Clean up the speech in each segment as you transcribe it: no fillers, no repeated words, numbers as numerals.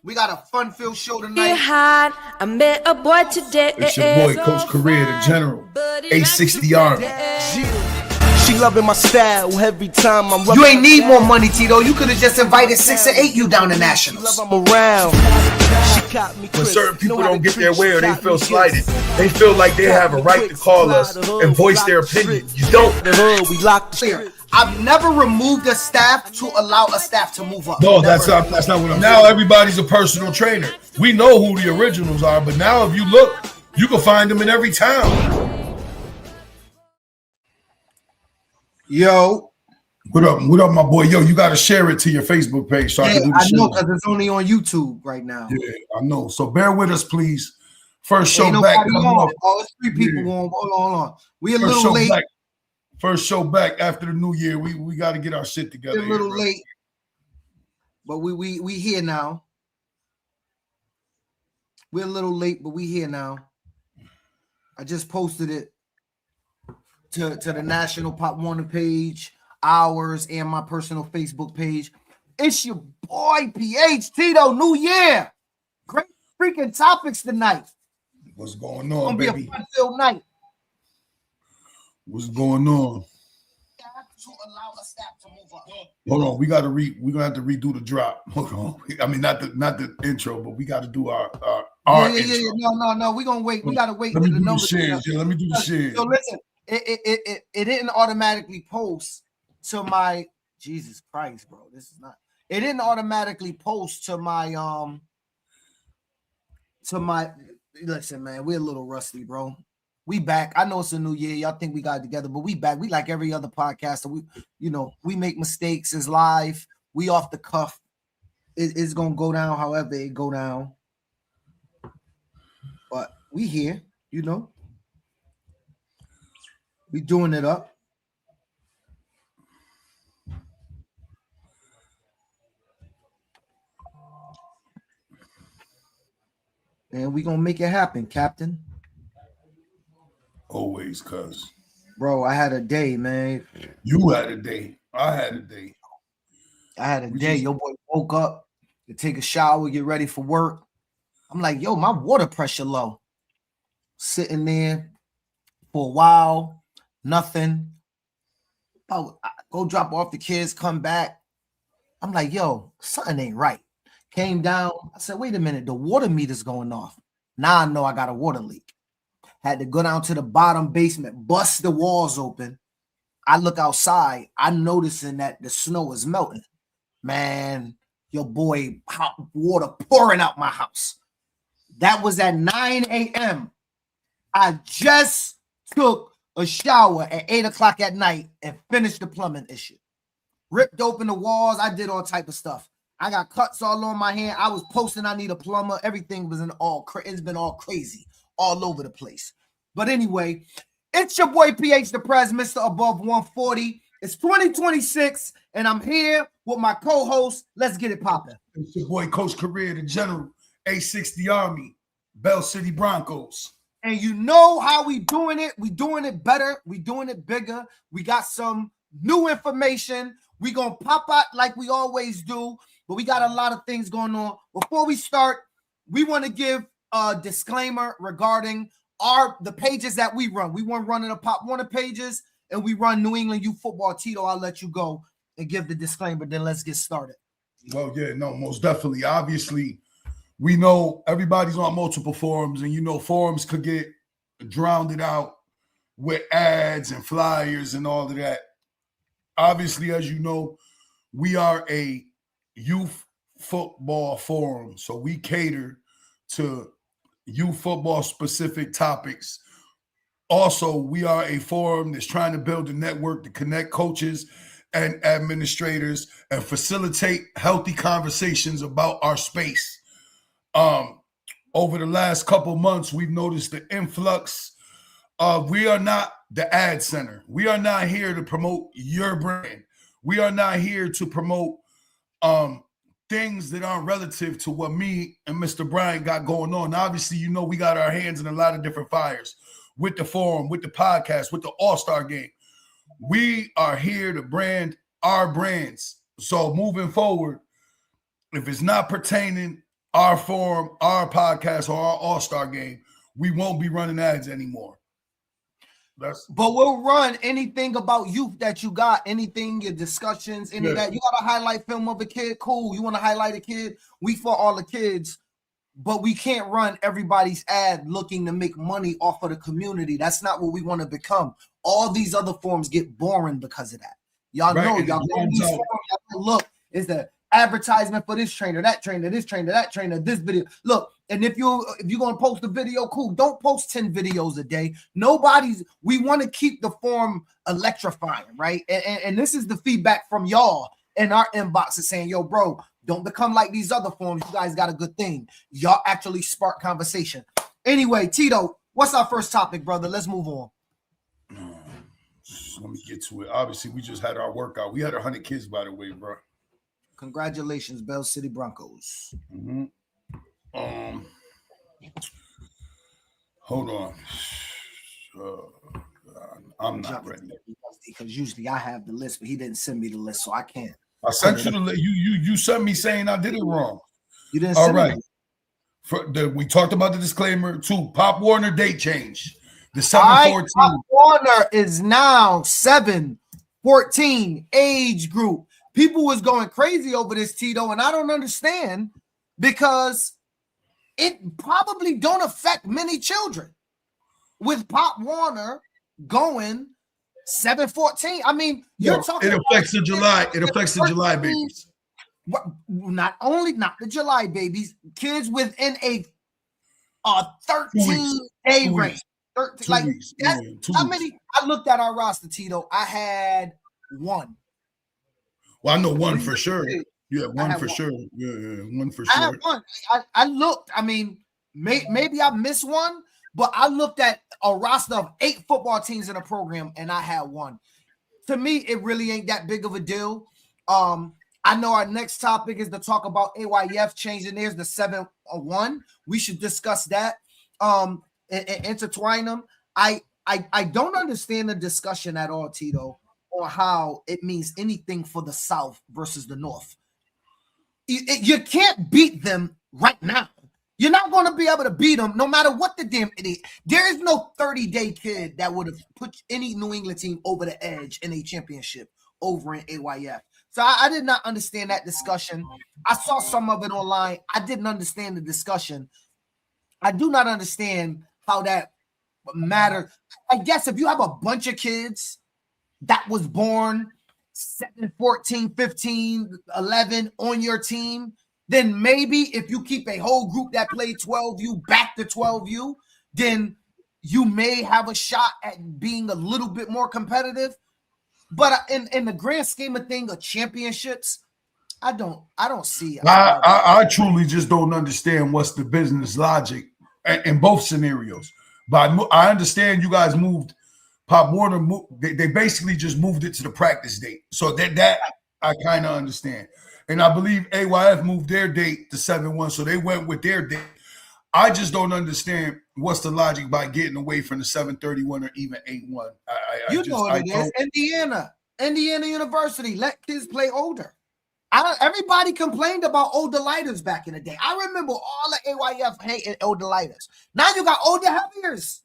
We got a fun-filled show You tonight. hot. I met a boy today. It's your boy, Coach Career, the General, A60 Army. She loving my style every time I'm You ain't need more money, Tito. You could have just invited 6 or 8 you down to Nationals. I'm around. She caught me When certain people don't get their way or they feel slighted, they feel like they have a right to call us and voice their opinion. You don't. The hood, we locked the Clear. street. I've never removed a staff to allow a staff to move up. No, Never. that's not what I'm saying. Now everybody's a personal trainer. We know who the originals are, but now if you look, you can find them in every town. Yo. What up, my boy? Yo, you got to share it to your Facebook page so I Yeah, can do the I show. know because it's only on YouTube right now. Yeah, I know. So bear with us, please. First show Ain't back. nobody on. Oh, it's 3 people Yeah. on. Hold on. We a First little show late. back. First show back after the new year. We got to get our shit together. A little here, bro. late. But we here now. We're a little late, but we here now. I just posted it to the National Pop Warner page, ours, and my personal Facebook page. It's your boy PH Tito. New Year. Great freaking topics tonight. What's going It's on, gonna be baby? a fun-filled night. What's going on? To allow a staff to move up. Hold on, we're gonna have to redo the drop. Hold on. I mean, not the intro, but we got to do our intro. No. We're gonna wait. We gotta wait Let till me the do the numbers. shares. Yeah, let me do the shares. So listen, it didn't automatically post to my Jesus Christ, bro. This is not. It didn't automatically post to my Listen, man, we're a little rusty, bro. We back. I know it's a new year. Y'all think we got it together, but we back. We like every other podcast. We make mistakes. It's live. We off the cuff. It's gonna go down however it go down. But we here, We doing it up. And we gonna make it happen, Captain. Always, cuz. Bro, I had a day, man. You had a day. I had a day. Your boy woke up to take a shower, get ready for work. I'm like, yo, my water pressure low. Sitting there for a while, nothing. I go drop off the kids, come back. I'm like, yo, something ain't right. Came down. I said, wait a minute, the water meter's going off. Now I know I got a water leak. Had to go down to the bottom basement, bust the walls open. I look outside. I'm noticing that the snow is melting. Man, your boy, hot water pouring out my house. That was at 9 a.m. I just took a shower at 8 o'clock at night and finished the plumbing issue. Ripped open the walls. I did all type of stuff. I got cuts all on my hand. I was posting I need a plumber. Everything was it's been all crazy, all over the place. But anyway, it's your boy PH the Prez, Mr. Above 140. It's 2026, and I'm here with my co-host. Let's get it popping. It's your boy, Coach Career, the General, A60 Army, Bell City Broncos. And you know how we doing it. We doing it better. We doing it bigger. We got some new information. We gonna pop out like we always do, but we got a lot of things going on. Before we start, we want to give a disclaimer regarding the pages that we run. We want running the Pop Warner pages, and we run New England Youth Football. Tito, I'll let you go and give the disclaimer. Then let's get started. Well, yeah, no, most definitely. Obviously, we know everybody's on multiple forums, and forums could get drowned out with ads and flyers and all of that. Obviously, as you know, we are a youth football forum, so we cater to youth football specific topics. Also, we are a forum that's trying to build a network to connect coaches and administrators and facilitate healthy conversations about our space. Over the last couple months, we've noticed the influx of we are not the ad center. We are not here to promote your brand. We are not here to promote things that aren't relative to what me and Mr. Brian got going on. Obviously, we got our hands in a lot of different fires with the forum, with the podcast, with the All-Star game. We are here to brand our brands. So moving forward, if it's not pertaining our forum, our podcast, or our All-Star game, we won't be running ads anymore. But we'll run anything about youth that you got, anything, your discussions, any of that. You got a highlight film of a kid, cool. You want to highlight a kid? We for all the kids, but we can't run everybody's ad looking to make money off of the community. That's not what we want to become. All these other forms get boring because of that. Y'all know, y'all know these forms, look, is the advertisement for this trainer, that trainer, this trainer, that trainer, this video. Look, and if you're gonna post a video, cool. Don't post 10 videos a day. We want to keep the form electrifying, right? And this is the feedback from y'all in our inbox is saying, yo, bro, don't become like these other forms. You guys got a good thing. Y'all actually spark conversation. Anyway, Tito, what's our first topic, brother? Let's move on. Let me get to it. Obviously, we just had our workout. We had 100 kids, by the way, bro. Congratulations, Bell City Broncos. Mm-hmm. Hold on. I'm not ready because usually I have the list, but he didn't send me the list, so I can't. I sent you the list. You sent me saying I did it wrong. You didn't. All right. We talked about the disclaimer too. Pop Warner date change. The 7-14. Pop Warner is now 7-14 age group. People was going crazy over this, Tito, and I don't understand because it probably don't affect many children. With Pop Warner going 7-14, I mean, you're talking. It affects the July. It affects the July babies. Not the July babies, kids within a 13-day range. 13, like that's how many? I looked at our roster, Tito. I had one. Well, I know one for sure. Yeah, one for sure. Yeah, one for sure. I had one. I looked. I mean, maybe I missed one, but I looked at a roster of 8 football teams in a program, and I had one. To me, it really ain't that big of a deal. I know our next topic is to talk about AYF changing theirs to 7-1. We should discuss that. And intertwine them. I don't understand the discussion at all, Tito, on how it means anything for the South versus the North. You can't beat them right now. You're not going to be able to beat them no matter what the damn idiot. There is no 30-day kid that would have put any New England team over the edge in a championship over in AYF. So I did not understand that discussion. I saw some of it online. I didn't understand the discussion. I do not understand how that matters. I guess if you have a bunch of kids that was born 7, 14, 15, 11 on your team, then maybe if you keep a whole group that played 12U back to 12U, then you may have a shot at being a little bit more competitive. But in the grand scheme of things, of championships, I don't see it. I truly just don't understand what's the business logic in both scenarios. But I understand you guys moved Pop Warner. They basically just moved it to the practice date. So that I kind of understand. And I believe AYF moved their date to 7-1. So they went with their date. I just don't understand what's the logic by getting away from the 7-31 or even 8-1. Indiana University. Let kids play older. Everybody complained about older lighters back in the day. I remember all the AYF hating older lighters. Now you got older heaviers.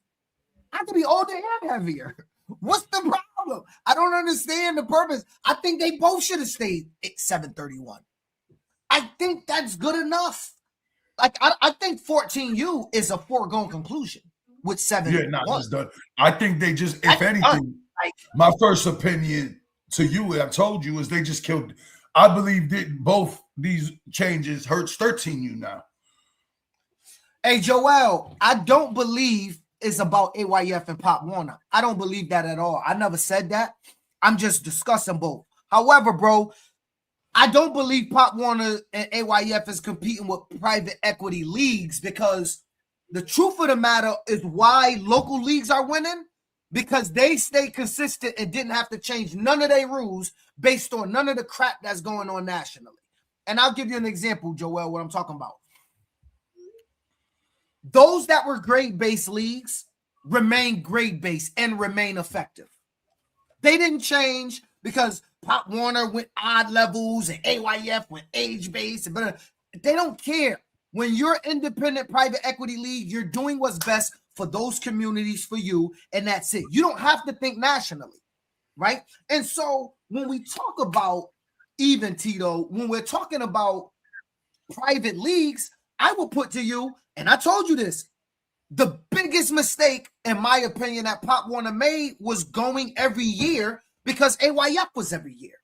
I could be older and heavier. What's the problem? I don't understand the purpose. I think they both should have stayed at 7-31. I think that's good enough. Like I think 14U is a foregone conclusion with 7. Yeah, not just done. I think they just, if anything, my first opinion to you, I've told you, is they just killed. I believe that both these changes hurts 13U now. Hey, Joel, I don't believe it's about AYF and Pop Warner. I don't believe that at all. I never said that. I'm just discussing both. However, bro, I don't believe Pop Warner and AYF is competing with private equity leagues, because the truth of the matter is why local leagues are winning, because they stay consistent and didn't have to change none of their rules based on none of the crap that's going on nationally. And I'll give you an example, Joel, what I'm talking about. Those that were grade-based leagues remain grade-based and remain effective. They didn't change because Pop Warner went odd levels and AYF went age-based. But they don't care. When you're independent private equity league, you're doing what's best for those communities, for you, and that's it. You don't have to think nationally, right? And so when we talk about even, Tito, when we're talking about private leagues, I will put to you, and I told you this, the biggest mistake, in my opinion, that Pop Warner made was going every year because AYF was every year.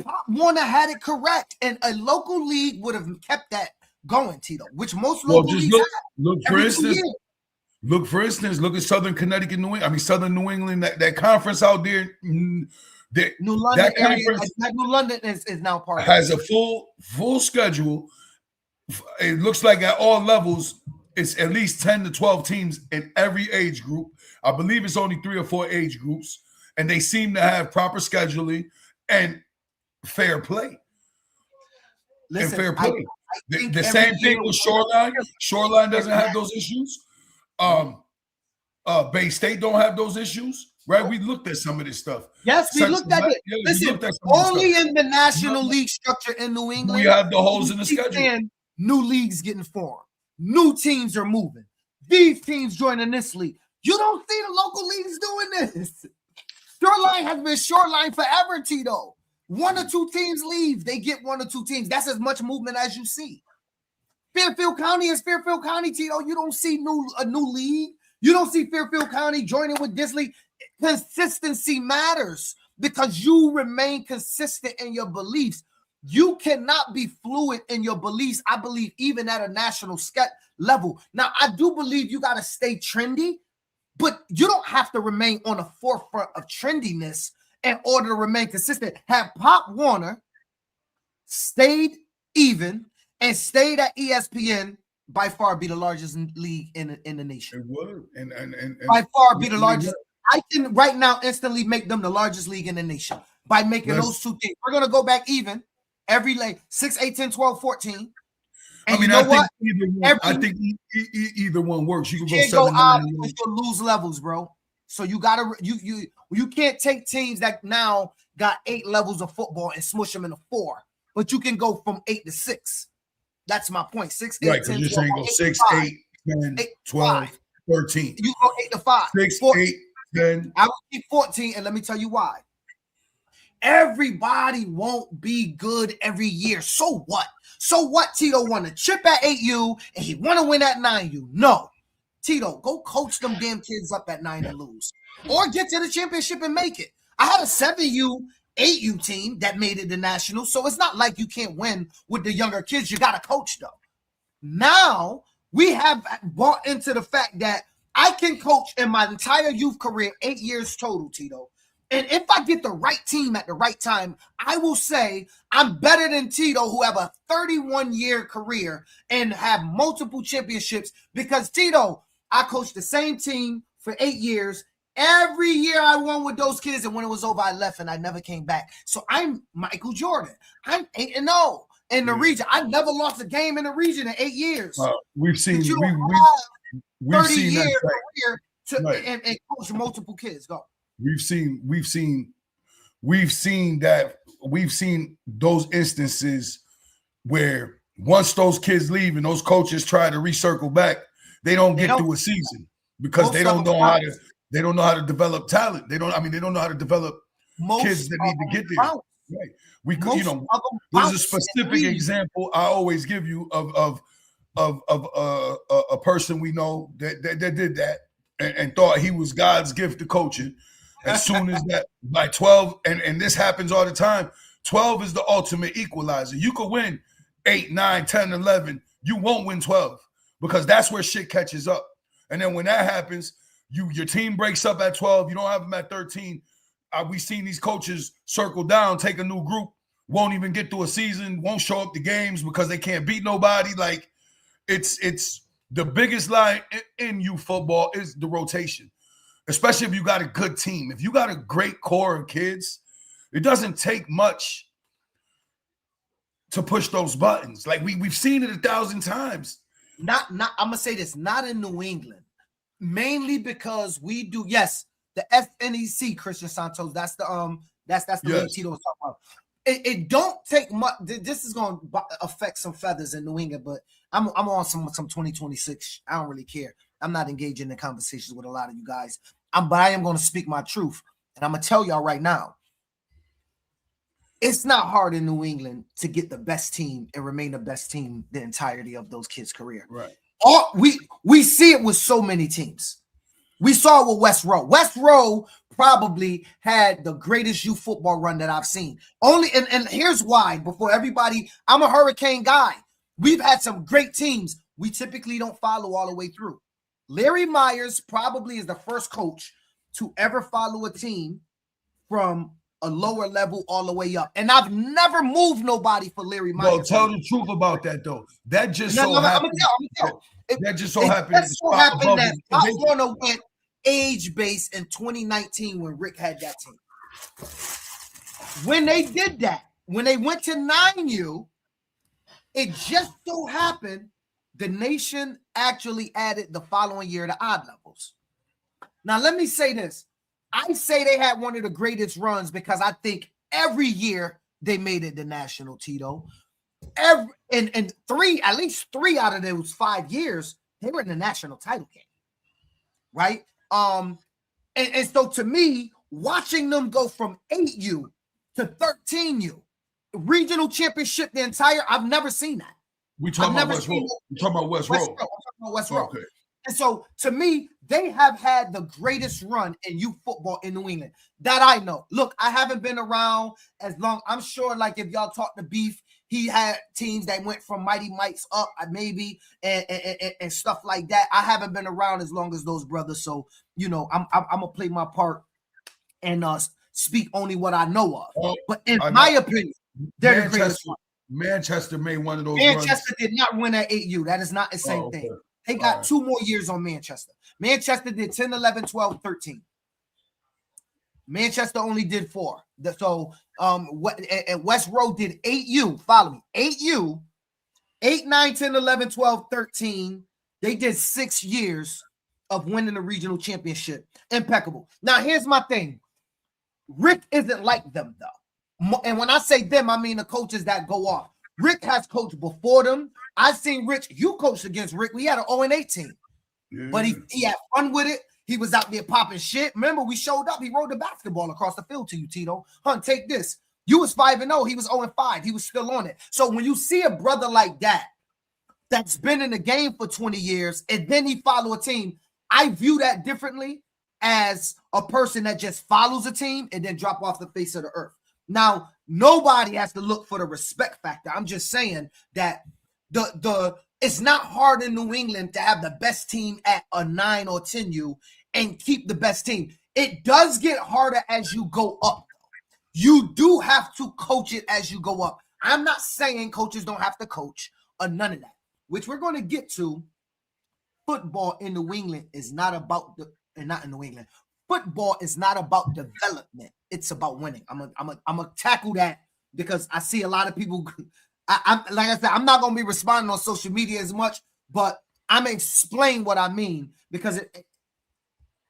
Pop Warner had it correct, and a local league would have kept that going, Tito, which most local leagues look for instance. Look, for instance, look at Southern Connecticut, Southern New England, that conference out there. New London that area, conference like New London is now part has of a full schedule. It looks like at all levels, it's at least 10 to 12 teams in every age group. I believe it's only 3 or 4 age groups, and they seem to have proper scheduling and fair play. Listen, and fair play. I The same thing with Shoreline. Shoreline doesn't have those issues. Bay State don't have those issues, right? We looked at some of this stuff. Yes, we looked at it. Listen, only in the National League structure in New England, we have the holes in the schedule. New leagues getting formed. New teams are moving. These teams joining this league. You don't see the local leagues doing this. Shoreline has been Shoreline forever, Tito. 1 or 2 teams leave. They get 1 or 2 teams. That's as much movement as you see. Fairfield County is Fairfield County, Tito. You don't see a new league. You don't see Fairfield County joining with this league. Consistency matters because you remain consistent in your beliefs. You cannot be fluid in your beliefs, I believe, even at a national level. Now, I do believe you got to stay trendy, but you don't have to remain on the forefront of trendiness in order to remain consistent. Had Pop Warner stayed even and stayed at ESPN, by far be the largest league in the nation. It would. And by far be the largest. I can right now instantly make them the largest league in the nation by making those 2 things. We're going to go back even every 6, 8, 10, 12, 14. And I mean, I think either one works. You can go 7, 9, because you'll lose levels, bro. So you gotta you can't take teams that now got 8 levels of football and smush them into 4, but you can go from 8 to 6. That's my point. 6, 8, right, 10, you're 12, saying go 6, 8, 10, 12, 13. You go 8 to 5. 6, 8, 10. I will keep 14, and let me tell you why. Everybody won't be good every year. So what? So what? Tito won a chip at 8U and he want to win at 9U. No. Tito, go coach them damn kids up at 9 and lose. Or get to the championship and make it. I had a 7U, 8U team that made it to national, so it's not like you can't win with the younger kids. You got to coach, though. Now, we have bought into the fact that I can coach in my entire youth career, 8 years total, Tito. And if I get the right team at the right time, I will say I'm better than Tito, who have a 31-year career and have multiple championships, because Tito, I coached the same team for 8 years. Every year I won with those kids, and when it was over, I left and I never came back. So I'm Michael Jordan. I'm 8-0 in the region. I never lost a game in the region in 8 years. We've seen we've 30 year career to and coach multiple kids. Go. We've seen those instances where once those kids leave and those coaches try to recircle back, they don't get through a season because they don't know how to develop talent. They don't know how to develop kids that need to get there. Right. There's a specific example I always give you of a person we know that did that and thought he was God's gift to coaching. As soon as that, by 12, and this happens all the time, 12 is the ultimate equalizer. You could win 8, 9, 10, 11. You won't win 12 because that's where shit catches up. And then when that happens, your team breaks up at 12. You don't have them at 13. We've seen these coaches circle down, take a new group, won't even get through a season, won't show up to games because they can't beat nobody. Like, it's the biggest lie in youth football is the rotation. Especially if you got a good team. If you got a great core of kids, it doesn't take much to push those buttons. Like we've seen it 1,000 times. Not I'm gonna say this, not in New England. Mainly because we do, yes, the FNEC, Christian Santos. That's the league Tito was talking about. it don't take much. This is going to affect some feathers in New England, but I'm on some 2026. I don't really care. I'm not engaging in conversations with a lot of you guys. But I am going to speak my truth, and I'm going to tell y'all right now. It's not hard in New England to get the best team and remain the best team the entirety of those kids' career. Right. We see it with so many teams. We saw it with West Row. West Row probably had the greatest youth football run that I've seen. And here's why. Before everybody, I'm a Hurricane guy. We've had some great teams. We typically don't follow all the way through. Larry Myers probably is the first coach to ever follow a team from a lower level all the way up. And I've never moved nobody for Larry Myers. Well, tell the truth about that, though. That just so happened. That just so happened that Pop Warner went age-based in 2019 when Rick had that team. When they did that, when they went to 9U, it just so happened the nation actually added the following year the odd levels. Now, let me say this. I say they had one of the greatest runs because I think every year they made it the national, Tito. At least three out of those 5 years, they were in the national title game. Right? And so to me, watching them go from 8U to 13U, regional championship I've never seen that. We talking about West Row. We talking about West Row. I'm talking about West Row. Okay. And so, to me, they have had the greatest run in youth football in New England that I know. Look, I haven't been around as long. I'm sure, like, if y'all talk to Beef, he had teams that went from Mighty Mike's up, maybe, and stuff like that. I haven't been around as long as those brothers. So, I'm going to play my part and speak only what I know of. But in my opinion, they're the greatest one. Manchester made one of those Manchester did not win at 8U. That is not the same thing. They got 2 more years on Manchester. Manchester did 10, 11, 12, 13. Manchester only did 4. So West Row did 8U. Follow me. 8U, 8, 9, 10, 11, 12, 13. They did 6 years of winning the regional championship. Impeccable. Now, here's my thing. Rick isn't like them, though. And when I say them, I mean the coaches that go off. Rick has coached before them. I've seen Rich. You coached against Rick. We had an 0-8 team. Yeah. But he had fun with it. He was out there popping shit. Remember, we showed up. He rode the basketball across the field to you, Tito. Hunt, take this. You was 5-0. He was 0-5. He was still on it. So when you see a brother like that, that's been in the game for 20 years, and then he follow a team, I view that differently as a person that just follows a team and then drop off the face of the earth. Now, nobody has to look for the respect factor. I'm just saying that it's not hard in New England to have the best team at a 9 or 10U and keep the best team. It does get harder as you go up. You do have to coach it as you go up. I'm not saying coaches don't have to coach or none of that, which we're going to get to. Football in New England is not about not in New England. Football is not about development. It's about winning. I'm gonna tackle that because I see a lot of people. I'm like I said, I'm not gonna be responding on social media as much, but I'm gonna explain what I mean because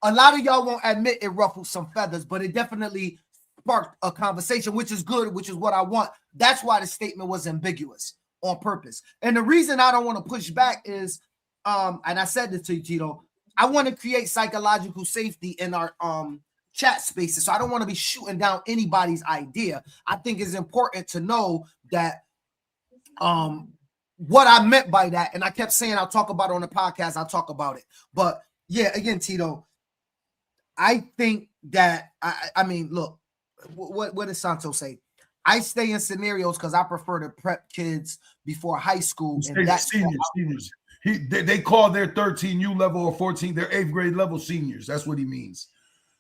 a lot of y'all won't admit it ruffled some feathers, but it definitely sparked a conversation, which is good, which is what I want. That's why the statement was ambiguous on purpose. And the reason I don't want to push back is, and I said this to you, Tito, I want to create psychological safety in our chat spaces. So I don't want to be shooting down anybody's idea. I think it's important to know that what I meant by that, and I kept saying I'll talk about it on the podcast, I'll talk about it. But yeah, again, Tito, I think that I mean, look, what does Santos say? I stay in scenarios because I prefer to prep kids before high school. And that's seniors. They call their 13U level or 14, their 8th grade level seniors. That's what he means.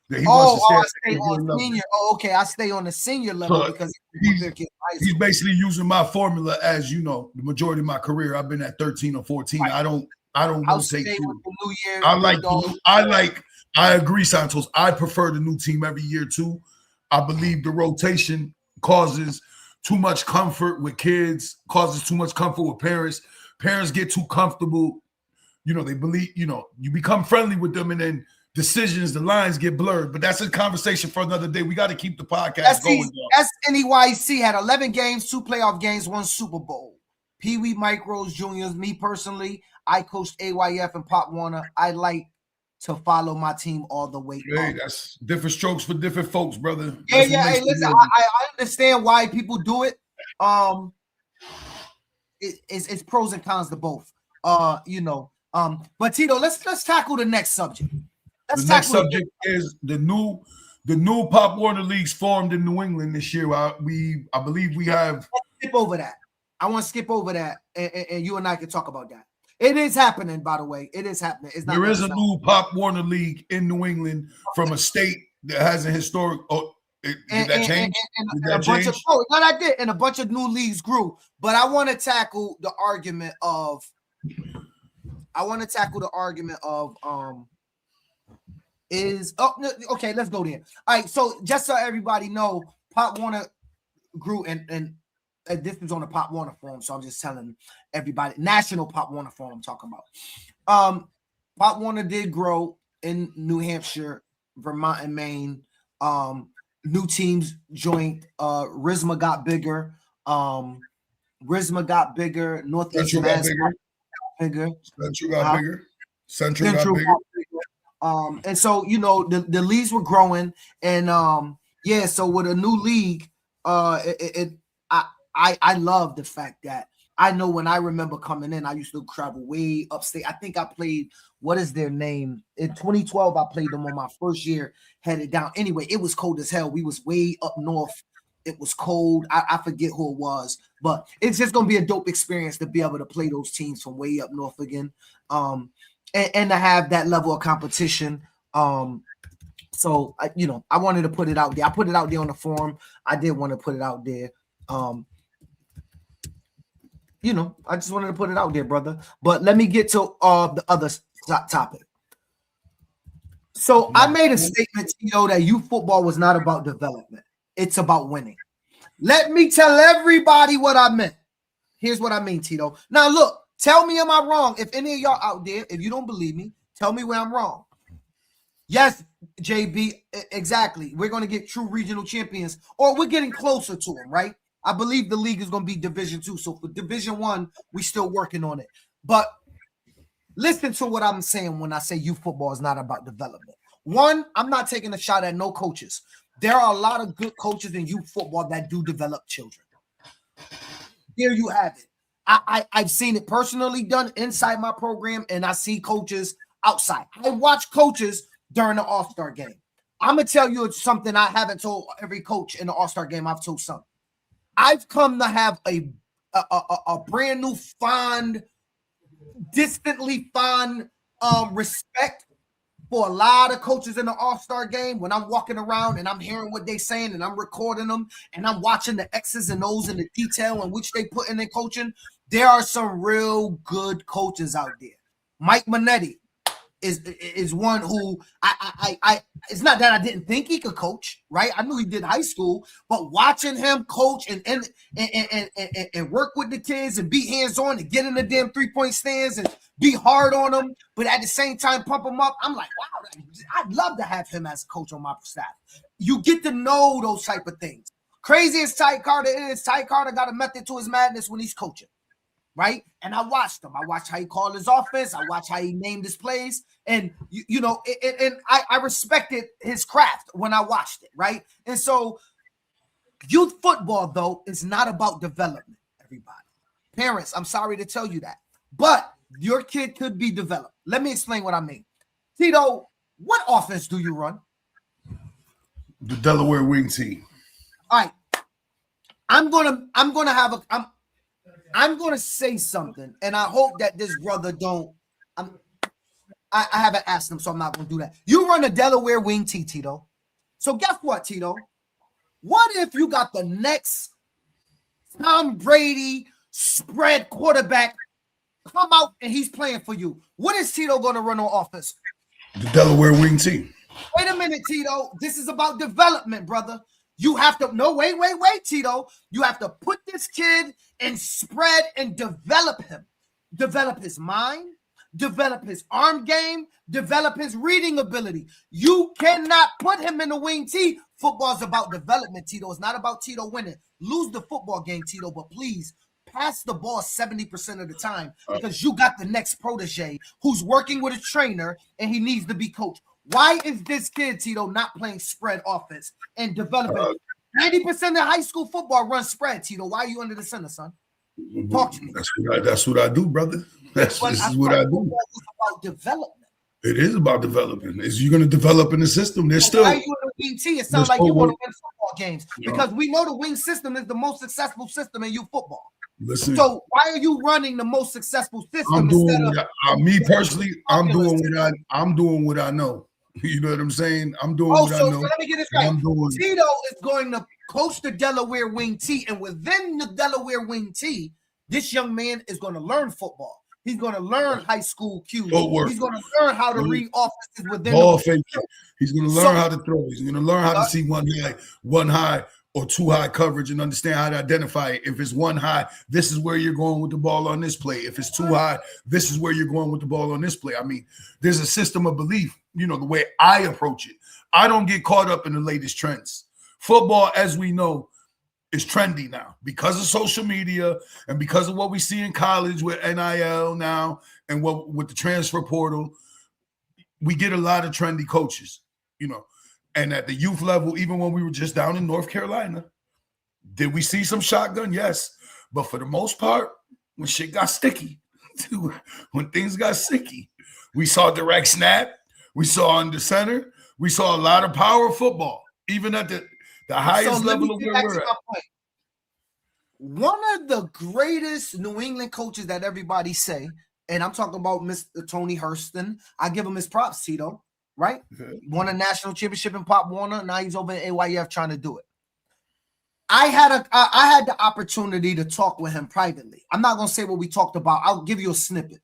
That he wants to stay on senior. Oh, okay. I stay on the senior level because he's basically using my formula as the majority of my career. I've been at 13 or 14. Right. I don't rotate through. I agree, Santos. I prefer the new team every year too. I believe the rotation causes too much comfort with kids, causes too much comfort with parents. Parents get too comfortable. They believe, you become friendly with them and then decisions, the lines get blurred. But that's a conversation for another day. We got to keep the podcast going. SNEYC had 11 games, 2 playoff games, 1 Super Bowl. Pee Wee, Mike Rose Jr., me personally, I coached AYF and Pop Warner. I like to follow my team all the way. Hey, that's different strokes for different folks, brother. Yeah. Hey, listen, I understand why people do it. It's pros and cons to both. But Tito, let's tackle the next subject. The next subject is the new Pop Warner leagues formed in New England this year. I believe we have. Skip over that. I want to skip over that, and you and I can talk about that. It is happening, by the way. It is happening. It's not. There is a new Pop Warner league in New England from a state that has a historic. Did that change? That did, and a bunch of new leagues grew. But I want to tackle the argument of. Okay, let's go there. All right, so just so everybody know, Pop Warner grew, and this was on the Pop Warner forum, so I'm just telling everybody. National Pop Warner forum I'm talking about. Pop Warner did grow in New Hampshire, Vermont, and Maine. New teams joined. RISMA got bigger. Northeast got bigger. Central got bigger. Central got bigger. And so the leagues were growing, and so with a new league, I love the fact that I know when I remember coming in, I used to travel way upstate. I think I played, what is their name? In 2012, I played them on my first year, headed down. Anyway, it was cold as hell. We was way up north. It was cold. I forget who it was, but it's just going to be a dope experience to be able to play those teams from way up north again. And to have that level of competition. So I wanted to put it out there. I put it out there on the forum. I did want to put it out there. I just wanted to put it out there, brother. But let me get to the other topic. So I made a statement, Tito, that youth football was not about development. It's about winning. Let me tell everybody what I meant. Here's what I mean, Tito. Now, look, tell me, am I wrong? If any of y'all out there, if you don't believe me, tell me where I'm wrong. Yes, JB, exactly. We're going to get true regional champions, or we're getting closer to them, right? I believe the league is going to be Division 2. So for Division 1, we're still working on it. But listen to what I'm saying when I say youth football is not about development. One, I'm not taking a shot at no coaches. There are a lot of good coaches in youth football that do develop children. There you have it. I've seen it personally done inside my program, and I see coaches outside. I watch coaches during the All-Star game. I'm going to tell you something I haven't told every coach in the All-Star game. I've told some. I've come to have a brand new distantly fond respect for a lot of coaches in the All-Star game. When I'm walking around and I'm hearing what they're saying and I'm recording them and I'm watching the X's and O's and the detail in which they put in their coaching, there are some real good coaches out there. Mike Minetti is one who I it's not that I didn't think he could coach, right? I knew he did high school, but watching him coach and work with the kids and be hands-on and get in the damn 3-point stands and be hard on them, but at the same time pump them up, I'm like, wow, I'd love to have him as a coach on my staff. You get to know those type of things. Crazy as Ty Carter is, Ty Carter got a method to his madness when he's coaching. Right? And I watched him. I watched how he called his offense. I watched how he named his plays. And, I respected his craft when I watched it, right? And so youth football, though, is not about development, everybody. Parents, I'm sorry to tell you that. But your kid could be developed. Let me explain what I mean. Tito, what offense do you run? The Delaware Wing team. All right. I'm going to say something, and I hope that this brother don't. I haven't asked him, so I'm not going to do that. You run a Delaware Wing T, Tito. So guess what, Tito? What if you got the next Tom Brady spread quarterback come out and he's playing for you? What is Tito going to run on offense? The Delaware Wing team. Wait a minute, Tito. This is about development, brother. You have to, wait, Tito. You have to put this kid in spread and develop him. Develop his mind, develop his arm game, develop his reading ability. You cannot put him in the wing T. Football's about development, Tito. It's not about Tito winning. Lose the football game, Tito, but please pass the ball 70% of the time because you got the next protege who's working with a trainer and he needs to be coached. Why is this kid, Tito, not playing spread offense and developing? 90% of high school football runs spread, Tito. Why are you under the center, son? Talk to me. That's what I do, brother. This is what I do. It's about development. It is about developing. You're going to develop in the system. There's still. Why are you in the wing T? It sounds like you want to win football games because we know the wing system is the most successful system in youth football. Listen, so why are you running the most successful system? I'm doing me personally. I'm doing what I know. You know what I'm saying? I'm doing what I know. So let me get this right. Tito is going to coach the Delaware wing T, and within the Delaware wing T, this young man is going to learn football. He's going to learn high school cues. He's going to learn how to read offenses within ball fake. He's going to learn how to throw. He's going to learn how to see one high or two high coverage and understand how to identify it. If it's one high, this is where you're going with the ball on this play. If it's too high, this is where you're going with the ball on this play. I mean, there's a system of belief, the way I approach it. I don't get caught up in the latest trends. Football, as we know, is trendy now because of social media and because of what we see in college with NIL now and what with the transfer portal. We get a lot of trendy coaches, And at the youth level, even when we were just down in North Carolina, did we see some shotgun? Yes. But for the most part, when shit got sticky, when things got sticky, we saw direct snap. We saw under center. We saw a lot of power football, even at the highest level of where we're at. One of the greatest New England coaches that everybody say, and I'm talking about Mr. Tony Hurston. I give him his props, Tito. Right? Won a national championship in Pop Warner. Now he's over at AYF trying to do it. I had the opportunity to talk with him privately. I'm not going to say what we talked about. I'll give you a snippet.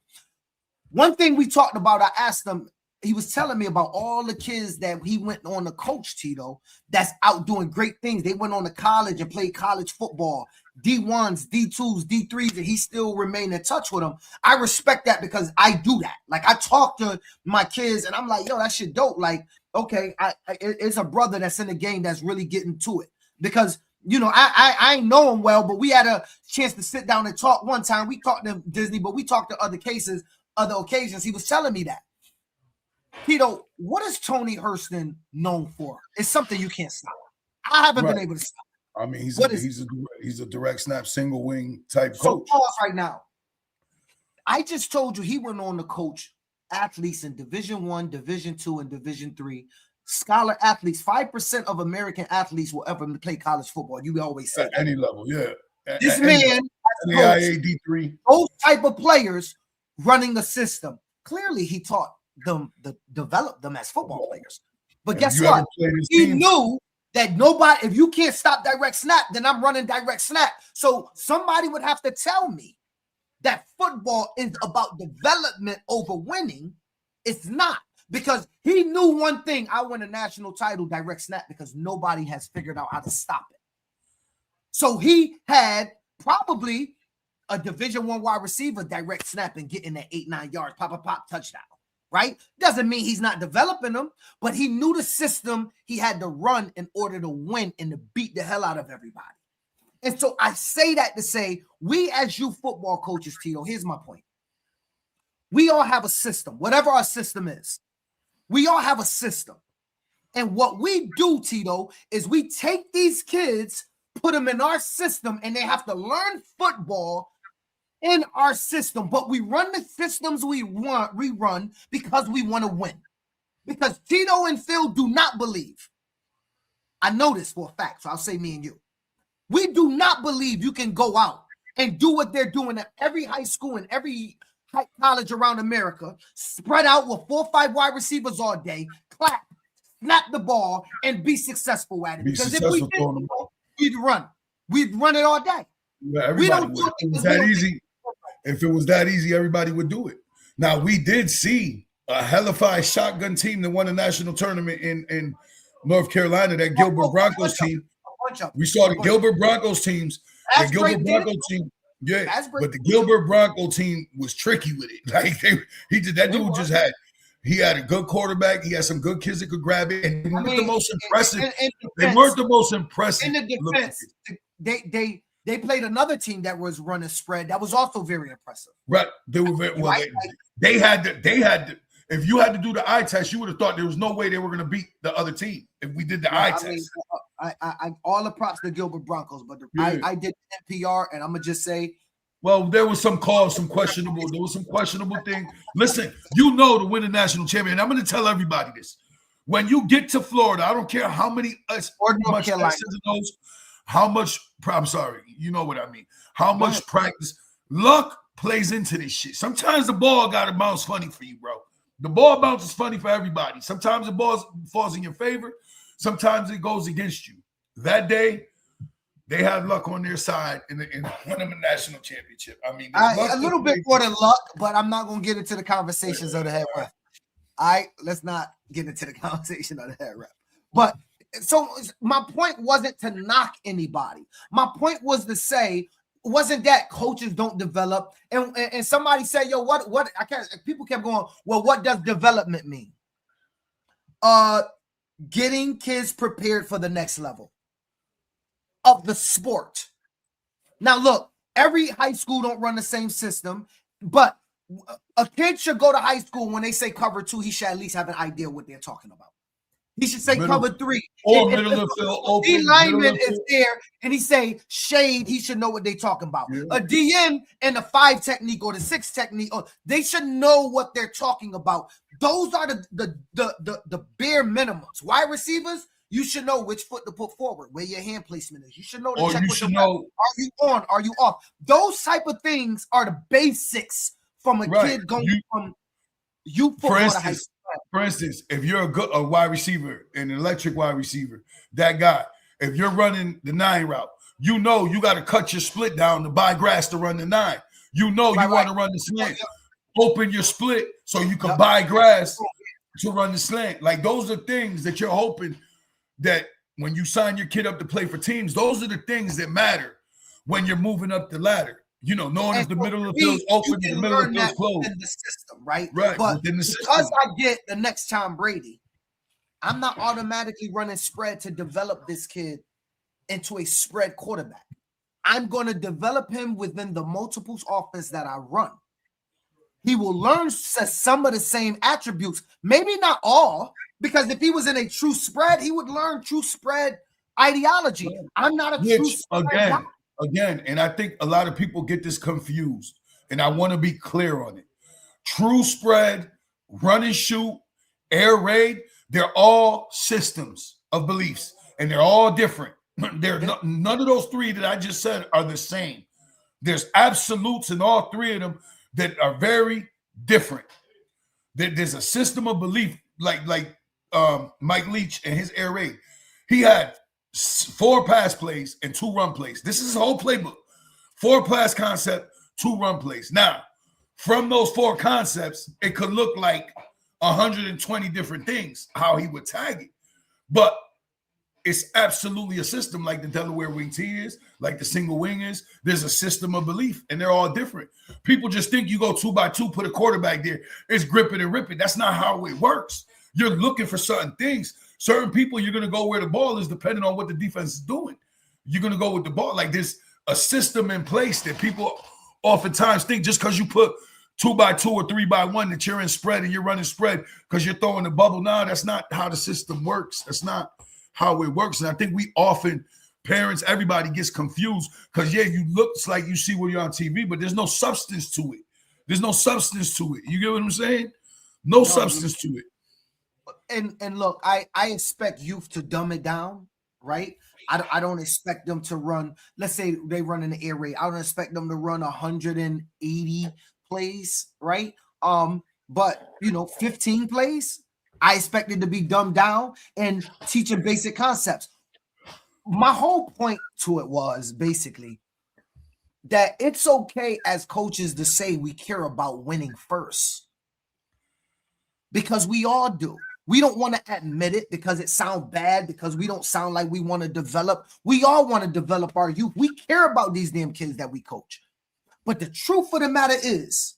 One thing we talked about, I asked him, he was telling me about all the kids that he went on to coach, Tito, that's out doing great things. They went on to college and played college football, D1s, D2s, D3s, and he still remained in touch with them. I respect that because I do that. Like, I talk to my kids, and I'm like, yo, that shit dope. Like, okay, it's a brother that's in the game that's really getting to it. Because, I ain't know him well, but we had a chance to sit down and talk one time. We talked to Disney, but we talked to other occasions. He was telling me that. Tito, what is Tony Hurston known for? It's something you can't stop. I haven't been able to stop. I mean, he's a direct snap, single wing type coach. So pause right now. I just told you he went on to coach athletes in Division I, Division II, and Division III. Scholar athletes. 5% of American athletes will ever play college football. You always say at any level, yeah. This man, D3, those type of players running the system. Clearly, he taught them develop them as football players. But guess what? He knew that nobody, if you can't stop direct snap, then I'm running direct snap. So somebody would have to tell me that football is about development over winning. It's not, because he knew one thing: I win a national title direct snap because nobody has figured out how to stop it. So he had probably a Division I wide receiver direct snap and getting that 8-9 yards, pop, touchdown. Right? Doesn't mean he's not developing them, but he knew the system he had to run in order to win and to beat the hell out of everybody. And so I say that to say, we as youth football coaches, Tito, here's my point. We all have a system, whatever our system is. We all have a system. And what we do, Tito, is we take these kids, put them in our system, and they have to learn football in our system, but we run the systems we run because we want to win. Because Tito and Phil do not believe. I know this for a fact, so I'll say me and you. We do not believe you can go out and do what they're doing at every high school and every college around America, spread out with 4 or 5 wide receivers all day, clap, snap the ball, and be successful at it. Because if we didn't, we'd run. We'd run it all day. Yeah, we don't do it that easy. If it was that easy, everybody would do it. Now, we did see a hellified shotgun team that won a national tournament in North Carolina, that Gilbert Broncos team. We saw the Gilbert Broncos teams. The Gilbert Broncos team. Yeah, Asbury but the Gilbert Bronco team was tricky with it. Like he did that dude just had a good quarterback. He had some good kids that could grab it, and they weren't the most impressive. They weren't the most impressive. In the defense, they played another team that was running spread that was also very impressive. Right, they were very well. They had to. If you had to do the eye test, you would have thought there was no way they were going to beat the other team if we did the eye test. I all the props to Gilbert Broncos, but I did NPR, and I'm gonna just say, well, there was some calls, some questionable thing. Listen, you know, to win a national champion, I'm going to tell everybody this: when you get to Florida, I don't care how many or North Carolina, how much. I'm sorry, you know what I mean. How much practice, luck plays into this shit. Sometimes the ball got to bounce funny for you, bro. The ball bounces funny for everybody. Sometimes the ball falls in your favor. Sometimes it goes against you. That day, they had luck on their side and won them a national championship. I mean, a little bit more than luck, but I'm not going to get into the conversations of the head ref. Let's not get into the conversation of the head ref. But so my point wasn't to knock anybody. My point was to say, wasn't that coaches don't develop? And somebody said, yo, what I can't, people kept going, well, what does development mean? Getting kids prepared for the next level of the sport. Now, look, every high school don't run the same system, but a kid should go to high school when they say cover 2, he should at least have an idea what they're talking about. He should say cover 3. Or middle of the field open. D lineman is there and he say shade, he should know what they're talking about. Yeah. A DN and the 5 technique or the 6 technique, or they should know what they're talking about. Those are the bare minimums. Wide receivers, you should know which foot to put forward, where your hand placement is. You should know. Or you should know. Are you on? Are you off? Those type of things are the basics from a kid going from youth football to high school. For instance, if you're a wide receiver, an electric wide receiver, that guy, if you're running the 9 route, you know you got to cut your split down to buy grass to run the 9. You know you want to run the slant. Open your split so you can buy grass to run the slant. Like, those are things that you're hoping that when you sign your kid up to play for teams, those are the things that matter when you're moving up the ladder. You know, knowing if the middle of the field's open, the middle of the field's closed. In the system, right? Right. But within the system. Because I get the next Tom Brady, I'm not automatically running spread to develop this kid into a spread quarterback. I'm going to develop him within the multiples offense that I run. He will learn some of the same attributes, maybe not all, because if he was in a true spread, he would learn true spread ideology. I'm not a true spread guy. Again, and I think a lot of people get this confused, and I want to be clear on it. True spread, run and shoot, air raid, they're all systems of beliefs, and they're all different. None of those 3 that I just said are the same. There's absolutes in all 3 of them that are very different. There's a system of belief, like Mike Leach and his air raid. He had 4 pass plays and 2 run plays. This is his whole playbook. 4 pass concept, 2 run plays. Now, from those 4 concepts, it could look like 120 different things, how he would tag it. But it's absolutely a system, like the Delaware wing T is, like the single wing is. There's a system of belief, and they're all different. People just think you go 2 by 2, put a quarterback there, it's grip it and rip it. That's not how it works. You're looking for certain things. Certain people, you're going to go where the ball is depending on what the defense is doing. You're going to go with the ball. Like, there's a system in place that people oftentimes think just because you put 2 by 2 or 3 by 1 that you're in spread and you're running spread because you're throwing the bubble. No, that's not how the system works. That's not how it works. And I think we often, parents, everybody gets confused because, you looks like you see when you're on TV, but there's no substance to it. There's no substance to it. You get what I'm saying? No substance to it. And look, I expect youth to dumb it down, right? I don't expect them to run. Let's say they run in the air raid. I don't expect them to run 180 plays, right? But 15 plays, I expect it to be dumbed down and teaching basic concepts. My whole point to it was basically that it's okay as coaches to say we care about winning first, because we all do. We don't want to admit it because it sounds bad, because we don't sound like we want to develop. We all want to develop our youth. We care about these damn kids that we coach. But the truth of the matter is,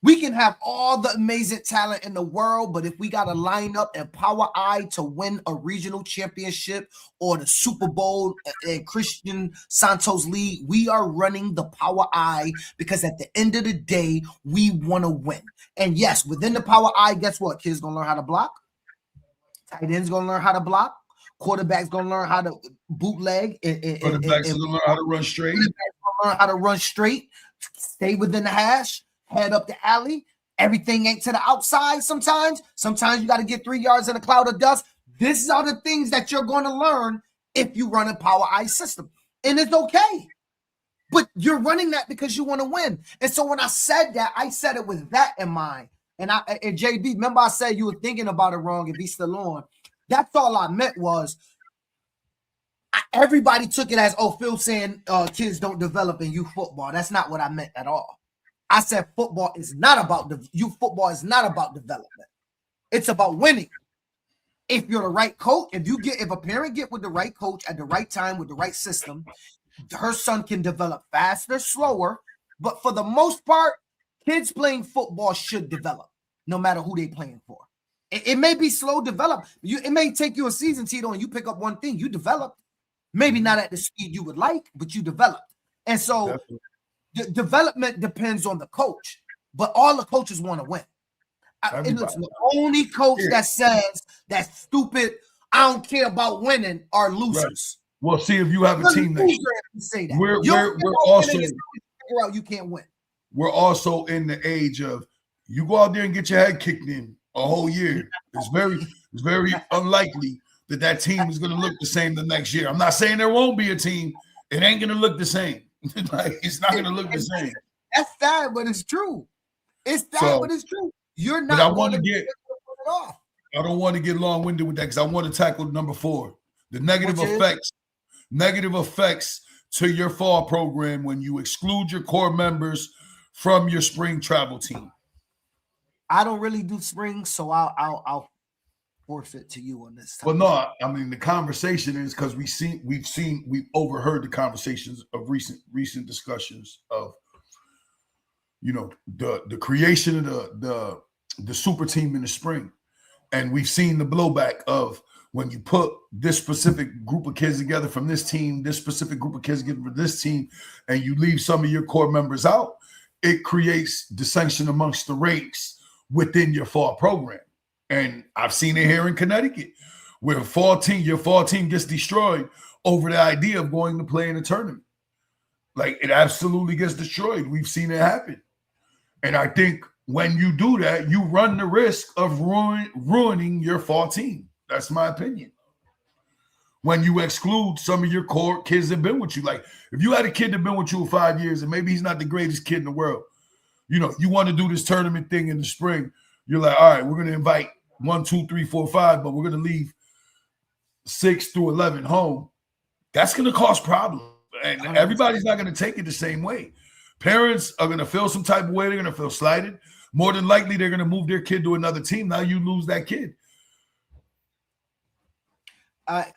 we can have all the amazing talent in the world, but if we got to line up and Power I to win a regional championship or the Super Bowl and Christian Santos League, we are running the Power I because at the end of the day, we want to win. And yes, within the Power I, guess what? Kids going to learn how to block. Tight ends going to learn how to block. Quarterback's going to learn how to bootleg. Quarterback's going to learn how to run straight. Learn how to run straight, stay within the hash. Head up the alley. Everything ain't to the outside sometimes. Sometimes you got to get 3 yards in a cloud of dust. These are the things that you're going to learn if you run a Power I system. And it's okay. But you're running that because you want to win. And so when I said that, I said it with that in mind. And JB, remember I said you were thinking about it wrong and be still on. That's all I meant was everybody took it as, oh, Phil saying kids don't develop in youth football. That's not what I meant at all. I said football is not about youth football is not about development. It's about winning. If you're the right coach, if a parent get with the right coach at the right time with the right system, her son can develop faster, slower. But for the most part, kids playing football should develop, no matter who they playing for. It may be slow develop. It may take you a season, Tito, and you pick up one thing. You develop. Maybe not at the speed you would like, but you develop. And so definitely. The development depends on the coach, but all the coaches want to win. The only coach that says that stupid, I don't care about winning are losers. Right. Well, see if you have a team that say that. We're also figure out you can't win. We're also in the age of you go out there and get your head kicked in a whole year. It's very unlikely that team is going to look the same the next year. I'm not saying there won't be a team. It ain't going to look the same. Like, it's not going to look the same. That's sad, but it's true. It's sad, but it's true. You're not. But I want to get it off. I don't want to get long-winded with that because I want to tackle number 4, the negative effects to your fall program when you exclude your core members from your spring travel team. I don't really do spring, so I'll forfeit to you on this topic. Well, no, I mean the conversation is because we've overheard the conversations of recent discussions of the creation of the super team in the spring, and we've seen the blowback of when you put this specific group of kids together from this team, this specific group of kids together from this team, and you leave some of your core members out, it creates dissension amongst the ranks within your fall program. And I've seen it here in Connecticut, where your fall team gets destroyed over the idea of going to play in a tournament. Like, it absolutely gets destroyed. We've seen it happen. And I think when you do that, you run the risk of ruining your fall team. That's my opinion. When you exclude some of your core kids that have been with you. Like, if you had a kid that been with you for 5 years and maybe he's not the greatest kid in the world, you want to do this tournament thing in the spring, you're like, all right, we're going to invite 1, 2, 3, 4, 5, but we're going to leave 6 through 11 home. That's going to cause problems. And everybody's not going to take it the same way. Parents are going to feel some type of way. They're going to feel slighted. More than likely, they're going to move their kid to another team. Now you lose that kid. I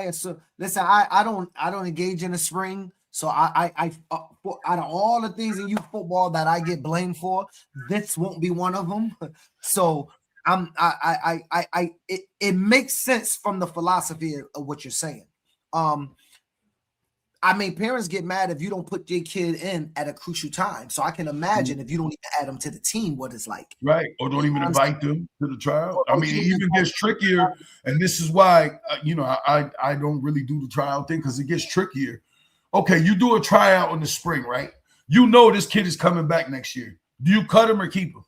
assume. Listen, I don't engage in the spring. So I out of all the things in youth football that I get blamed for, this won't be one of them. So it makes sense from the philosophy of what you're saying. Parents get mad if you don't put your kid in at a crucial time. So I can imagine if you don't even add them to the team, what it's like. Right. Or don't even invite them to the trial. I mean, it even gets trickier. And this is why, I don't really do the trial thing because it gets trickier. Okay, you do a tryout in the spring, right? You know this kid is coming back next year. Do you cut him or keep him?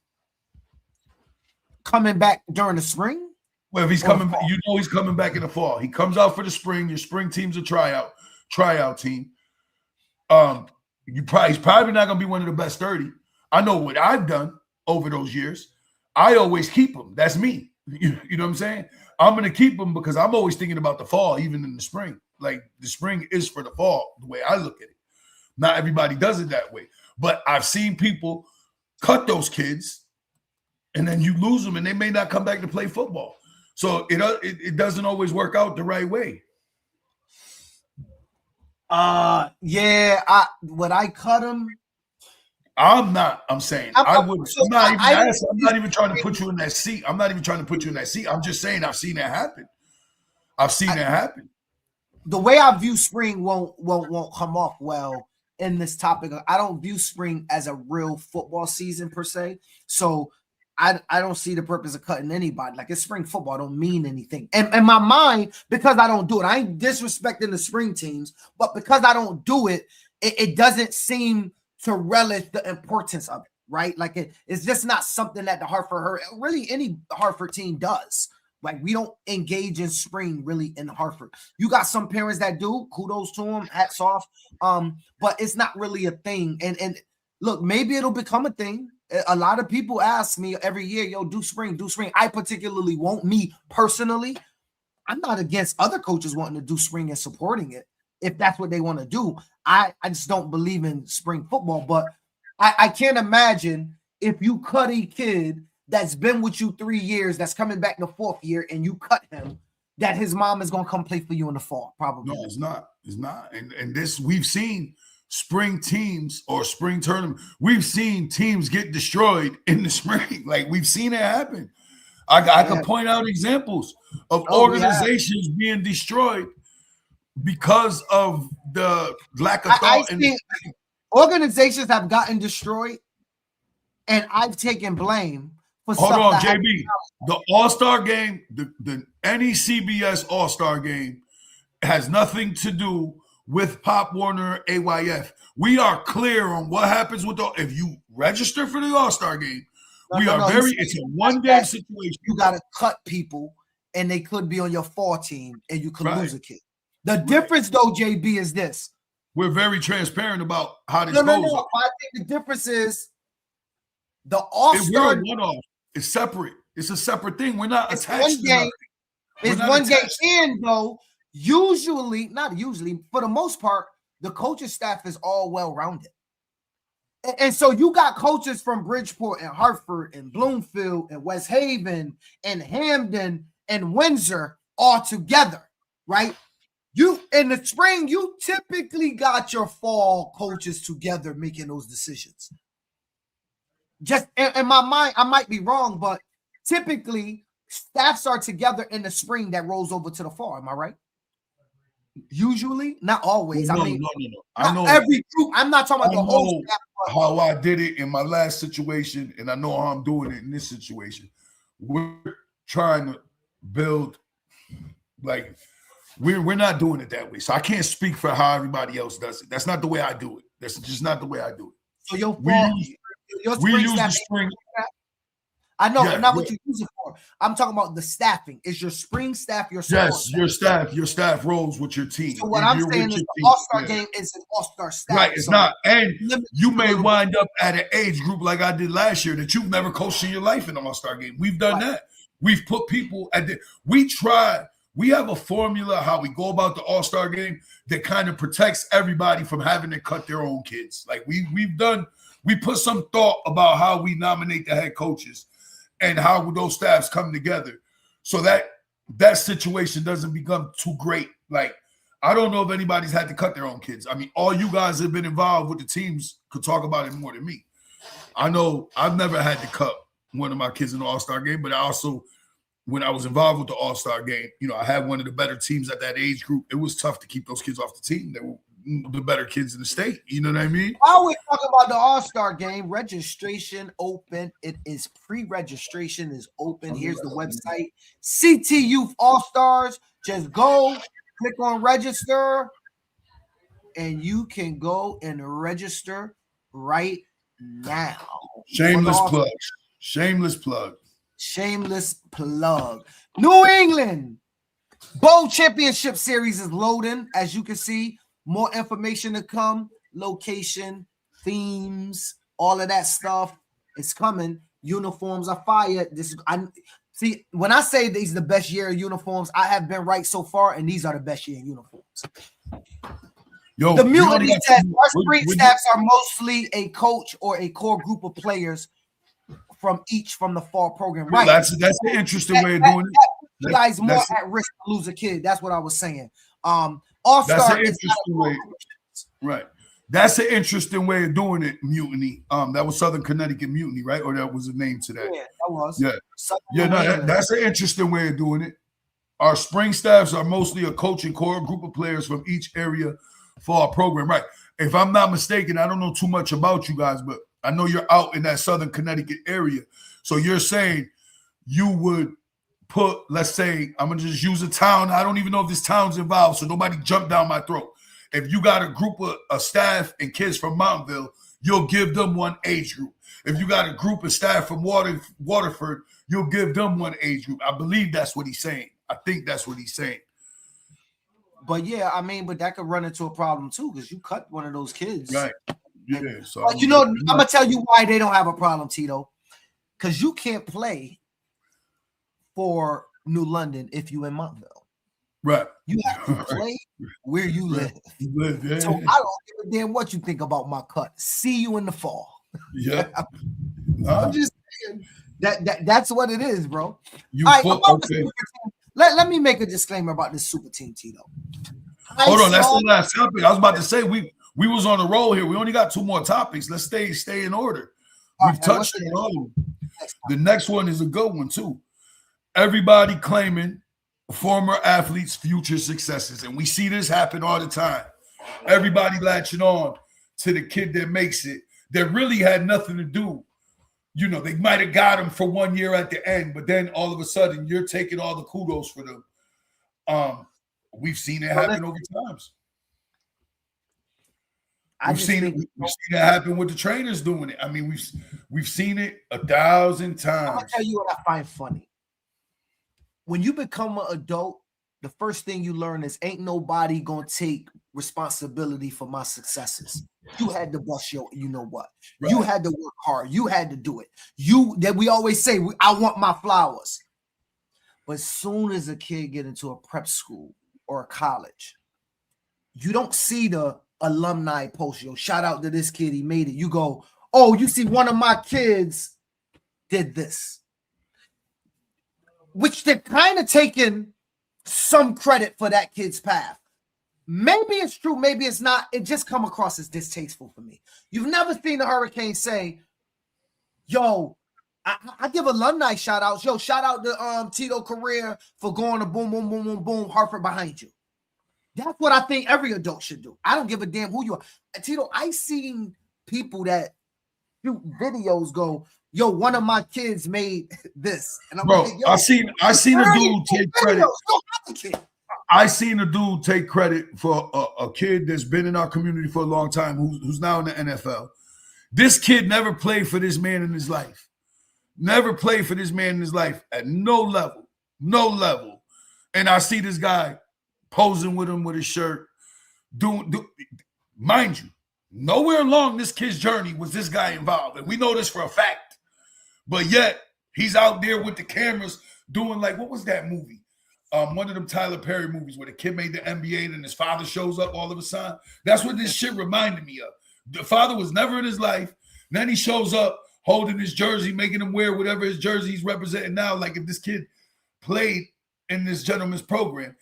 Coming back during the spring? Well, if he's coming back, he's coming back in the fall. He comes out for the spring. Your spring team's a tryout team. He's probably not going to be one of the best 30. I know what I've done over those years. I always keep him. That's me. You know what I'm saying? I'm going to keep him because I'm always thinking about the fall, even in the spring. Like, the spring is for the fall, the way I look at it. Not everybody does it that way. But I've seen people cut those kids, and then you lose them, and they may not come back to play football. So it doesn't always work out the right way. Yeah, would I cut him? I'm not. I'm saying I would. So I'm not even trying to put you in that seat. I'm not even trying to put you in that seat. I'm just saying I've seen it happen. I've seen it happen. The way I view spring won't come off well in this topic. I don't view spring as a real football season per se. So I don't see the purpose of cutting anybody. Like, it's spring football, don't mean anything. And in my mind, because I don't do it, I ain't disrespecting the spring teams, but because I don't do it, it doesn't seem to relish the importance of it, right? Like, it's just not something that the Hartford, really any Hartford team does. Like, we don't engage in spring really in Hartford. You got some parents that do, kudos to them, hats off. But it's not really a thing. And look, maybe it'll become a thing. A lot of people ask me every year, yo, do spring. I particularly won't. Me personally, I'm not against other coaches wanting to do spring and supporting it if that's what they want to do. I just don't believe in spring football. But I can't imagine if you cut a kid that's been with you 3 years, that's coming back the 4th year, and you cut him, that his mom is going to come play for you in the fall. Probably. No, it's not. It's not. And this, we've seen spring teams or spring tournament. We've seen teams get destroyed in the spring. Like, we've seen it happen. I can point out examples of organizations being destroyed because of the lack of thought. Organizations have gotten destroyed, and I've taken blame. Hold on, JB. The All-Star game, the any CBS All-Star game has nothing to do with Pop Warner AYF. We are clear on what happens with if you register for the All-Star game. It's a one-game situation. You got to cut people, and they could be on your fall team, and you could lose a kid. The difference, though, JB, is this. We're very transparent about how this goes. No. I think the difference is the All-Star. It's separate. It's a separate thing. We're not attached one game. It's one game. And though, not usually, for the most part, the coaching staff is all well-rounded. And so you got coaches from Bridgeport and Hartford and Bloomfield and West Haven and Hamden and Windsor all together, right? You in the spring, you typically got your fall coaches together making those decisions. Just in my mind, I might be wrong, but typically staffs are together in the spring that rolls over to the fall. Am I right? Usually, not always. No. I know every group. I'm not talking about the whole staff. How I did it in my last situation, and I know how I'm doing it in this situation. We're trying to build, like, we're not doing it that way. So I can't speak for how everybody else does it. That's not the way I do it. That's just not the way I do it. So your use the spring. I know, but not what you use it for. I'm talking about the staffing. Is your spring staff your yes, your staff rolls with your team. So what I'm saying is the All-Star game is an All-Star staff. Right, it's not. And you may wind up at an age group like I did last year that you've never coached in your life in an All-Star game. We've done that. We've put people we have a formula how we go about the All-Star game that kind of protects everybody from having to cut their own kids. Like we put some thought about how we nominate the head coaches and how those staffs come together so that situation doesn't become too great. Like, I don't know if anybody's had to cut their own kids. I mean, all you guys have been involved with the teams could talk about it more than me. I know I've never had to cut one of my kids in the All-Star game, but I also, when I was involved with the All-Star game, I had one of the better teams at that age group. It was tough to keep those kids off the team. They were the better kids in the state. You know what I mean? While we're talking about the All-Star game, registration open. It is pre-registration is open. Here's the website. CT Youth All-Stars. Just go, click on register, and you can go and register right now. Shameless plug. Shameless plug. Shameless plug. New England Bowl Championship Series is loading, as you can see. More information to come, location, themes, all of that stuff. It's coming. Uniforms are fire. When I say these are the best year of uniforms, I have been right so far, and these are the best year uniforms. The Mutiny says our spring staffs are mostly a coach or a core group of players from the fall program. Right. That's an interesting way of doing it. You guys more at risk to lose a kid. That's what I was saying. All-Star That's an is not interesting way. Right. That's an interesting way of doing it, Mutiny. That was Southern Connecticut Mutiny, right? Or that was a name to that. Yeah, that was. Yeah. Southern Yeah, no, New England. that's an interesting way of doing it. Our spring staffs are mostly a coaching core group of players from each area for our program, right? If I'm not mistaken, I don't know too much about you guys, but I know you're out in that Southern Connecticut area. So you're saying you would put, let's say, I'm going to just use a town. I don't even know if this town's involved, so nobody jump down my throat. If you got a group of staff and kids from Mountville, you'll give them one age group. If you got a group of staff from Waterford, you'll give them one age group. I believe that's what he's saying. I think that's what he's saying. But yeah, I mean, but that could run into a problem too, because you cut one of those kids. Right. Yeah. So but you know, I'm gonna tell you why they don't have a problem, Tito. Because you can't play for New London if you in Montville. Right. You have to play where you live. Yeah. So I don't give a damn what you think about my cut. See you in the fall. Yeah. I'm just saying that's what it is, bro. You All right, okay. Let me make a disclaimer about this super team, Tito. Hold on, that's the last topic. I was about to say we was on a roll here. We only got 2 more topics. Let's stay in order. We've touched on all of them. The next one is a good one too. Everybody claiming former athletes' future successes, and we see this happen all the time. Everybody latching on to the kid that makes it that really had nothing to do. You know, they might have got him for 1 year at the end, but then all of a sudden you're taking all the kudos for them. We've seen it happen over times. We've seen it happen with the trainers doing it. I mean, we've seen it 1,000 times. I'm gonna tell you what I find funny. When you become an adult, the first thing you learn is ain't nobody gonna take responsibility for my successes. You had to bust your, you know what? Right. You had to work hard. You had to do it. That we always say, I want my flowers. But as soon as a kid get into a prep school or a college, you don't see the alumni post, yo, shout out to this kid, he made it. You go, oh, you see one of my kids did this. Which they're kind of taking some credit for that kid's path. Maybe it's true, maybe it's not. It just come across as distasteful for me. You've never seen the Hurricane say, yo, I give alumni shout outs. Yo, shout out to Tito Correa for going to boom, boom, boom, boom, boom, Hartford behind you. That's what I think every adult should do. I don't give a damn who you are. Tito, I seen people that shoot videos go, yo, one of my kids made this. And I'm like, yo, I seen a dude take credit. I seen a dude take credit for a kid that's been in our community for a long time, who's now in the NFL. This kid never played for this man in his life. Never played for this man in his life at no level. And I see this guy posing with him with his shirt. Mind you, nowhere along this kid's journey was this guy involved. And we know this for a fact. But yet, he's out there with the cameras doing like, what was that movie? One of them Tyler Perry movies where the kid made the NBA and his father shows up all of a sudden. That's what this shit reminded me of. The father was never in his life. Then he shows up holding his jersey, making him wear whatever his jersey he's representing now. Like if this kid played in this gentleman's program,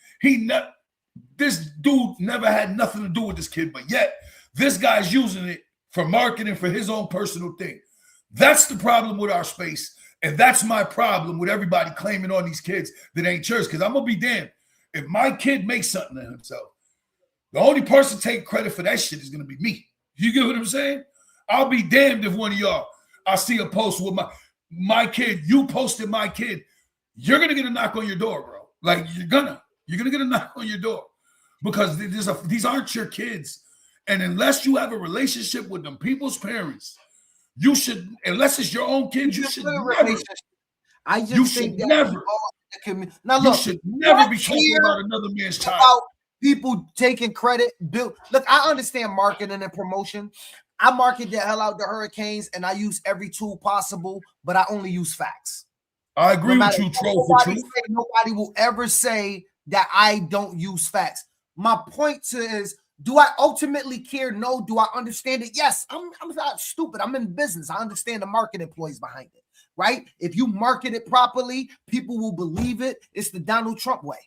this dude never had nothing to do with this kid, but yet this guy's using it for marketing for his own personal thing. That's the problem with our space. And that's my problem with everybody claiming on these kids that ain't yours. Because I'm going to be damned. If my kid makes something of himself, the only person take credit for that shit is going to be me. You get what I'm saying? I'll be damned if one of y'all, I see a post with my kid, you posted my kid, you're going to get a knock on your door, bro. Like you're going to get a knock on your door because these aren't your kids. And unless you have a relationship with them people's parents, you should, unless it's your own kids, you should never. I just you think that never. Now look, you should never be talking about another man's child. About people taking credit. Look, I understand marketing and promotion. I market the hell out the Hurricanes, and I use every tool possible, but I only use facts. I agree with you, Troll, for truth. Nobody will ever say that I don't use facts. My point is, do I ultimately care? No. Do I understand it? Yes. I'm not stupid. I'm in business. I understand the market employees behind it, right? If you market it properly, people will believe it. It's the Donald Trump way.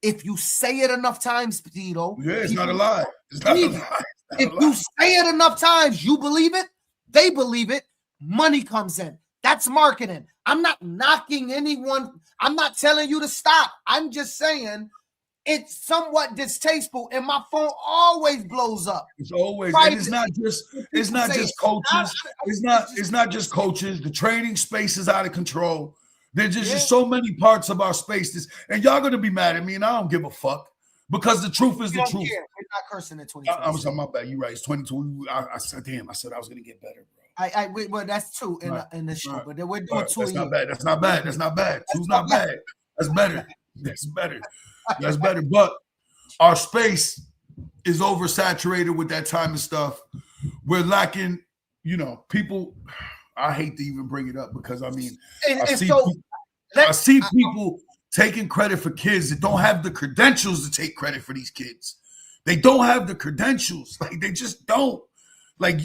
If you say it enough times, Tito. Yeah, it's not a lie. It's not a lie. If you say it enough times, you believe it, they believe it, money comes in. That's marketing. I'm not knocking anyone. I'm not telling you to stop. I'm just saying it's somewhat distasteful, and my phone always blows up. It's always, and it's not just coaches. It's not just coaches. The training space is out of control. There's just so many parts of our spaces, and y'all gonna be mad at me, and I don't give a fuck because the truth is the truth. We're not cursing at 22. I'm sorry, my bad. You're right. It's 22. I said, damn. I said I was gonna get better, bro. Well, that's two in the show, but then we're doing two. That's not bad. That's not bad. That's not bad. Two's not bad. That's better. That's better. That's better. But our space is oversaturated with that time and stuff. We're lacking, people. I hate to even bring it up because I mean, I see people taking credit for kids that don't have the credentials to take credit for these kids. They don't have the credentials. Like they just don't. Like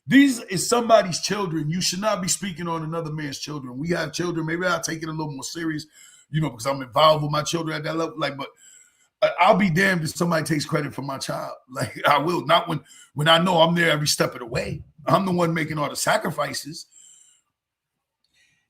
these is somebody's children. You should not be speaking on another man's children. We have children. Maybe I'll take it a little more serious, because I'm involved with my children at that level. Like, but I'll be damned if somebody takes credit for my child. Like I will. Not when I know I'm there every step of the way. I'm the one making all the sacrifices.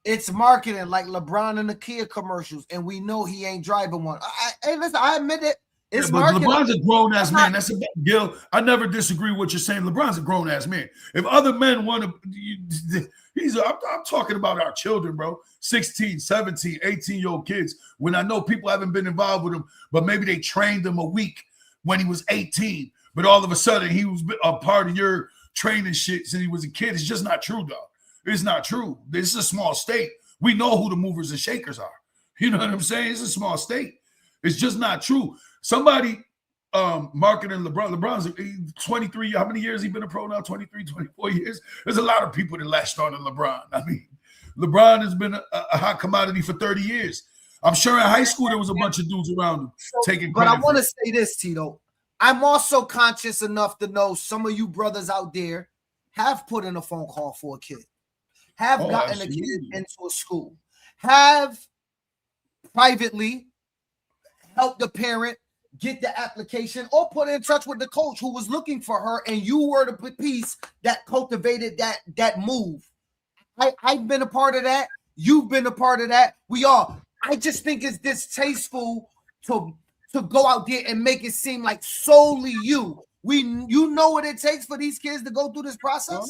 It's marketing like LeBron and the Kia commercials, and we know he ain't driving one. Hey, listen, I admit it. It's marketing. LeBron's a grown-ass man. That's a Gil. I never disagree with what you're saying. LeBron's a grown-ass man. If other men want to, I'm talking about our children, bro. 16, 17, 18-year-old kids. When I know people haven't been involved with them, but maybe they trained him a week when he was 18, but all of a sudden he was a part of your training shit since he was a kid. It's just not true, dog. It's not true. This is a small state. We know who the movers and shakers are. You know what I'm saying? It's a small state. It's just not true. Somebody marketing LeBron. LeBron's 23. How many years has he been a pro now? 23, 24 years. There's a lot of people that latched on to LeBron. I mean, LeBron has been a hot commodity for 30 years. I'm sure in high school there was a bunch of dudes around him taking credit. But I want to say this, Tito. I'm also conscious enough to know some of you brothers out there have put in a phone call for a kid, have gotten a kid into a school, have privately helped the parent get the application or put in touch with the coach who was looking for her, and you were the piece that cultivated that move. I've been a part of that. You've been a part of that. We all. I just think it's distasteful to go out there and make it seem like solely you. You know what it takes for these kids to go through this process?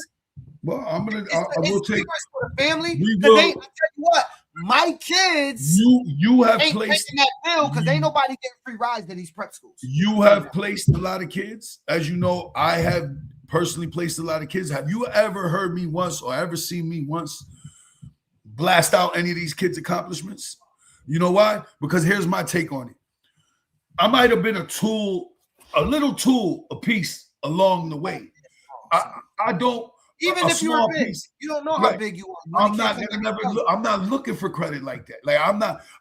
Well, I will take for the family. I tell you what, my kids you have ain't placed taking that bill because ain't nobody getting free rides to these prep schools. You have placed a lot of kids. As you know, I have personally placed a lot of kids. Have you ever heard me once or ever seen me once blast out any of these kids' accomplishments? You know why? Because here's my take on it. I might have been a little tool, a piece along the way. I don't. Even if you were big, you don't know how big you are. I'm not looking for credit like that. Like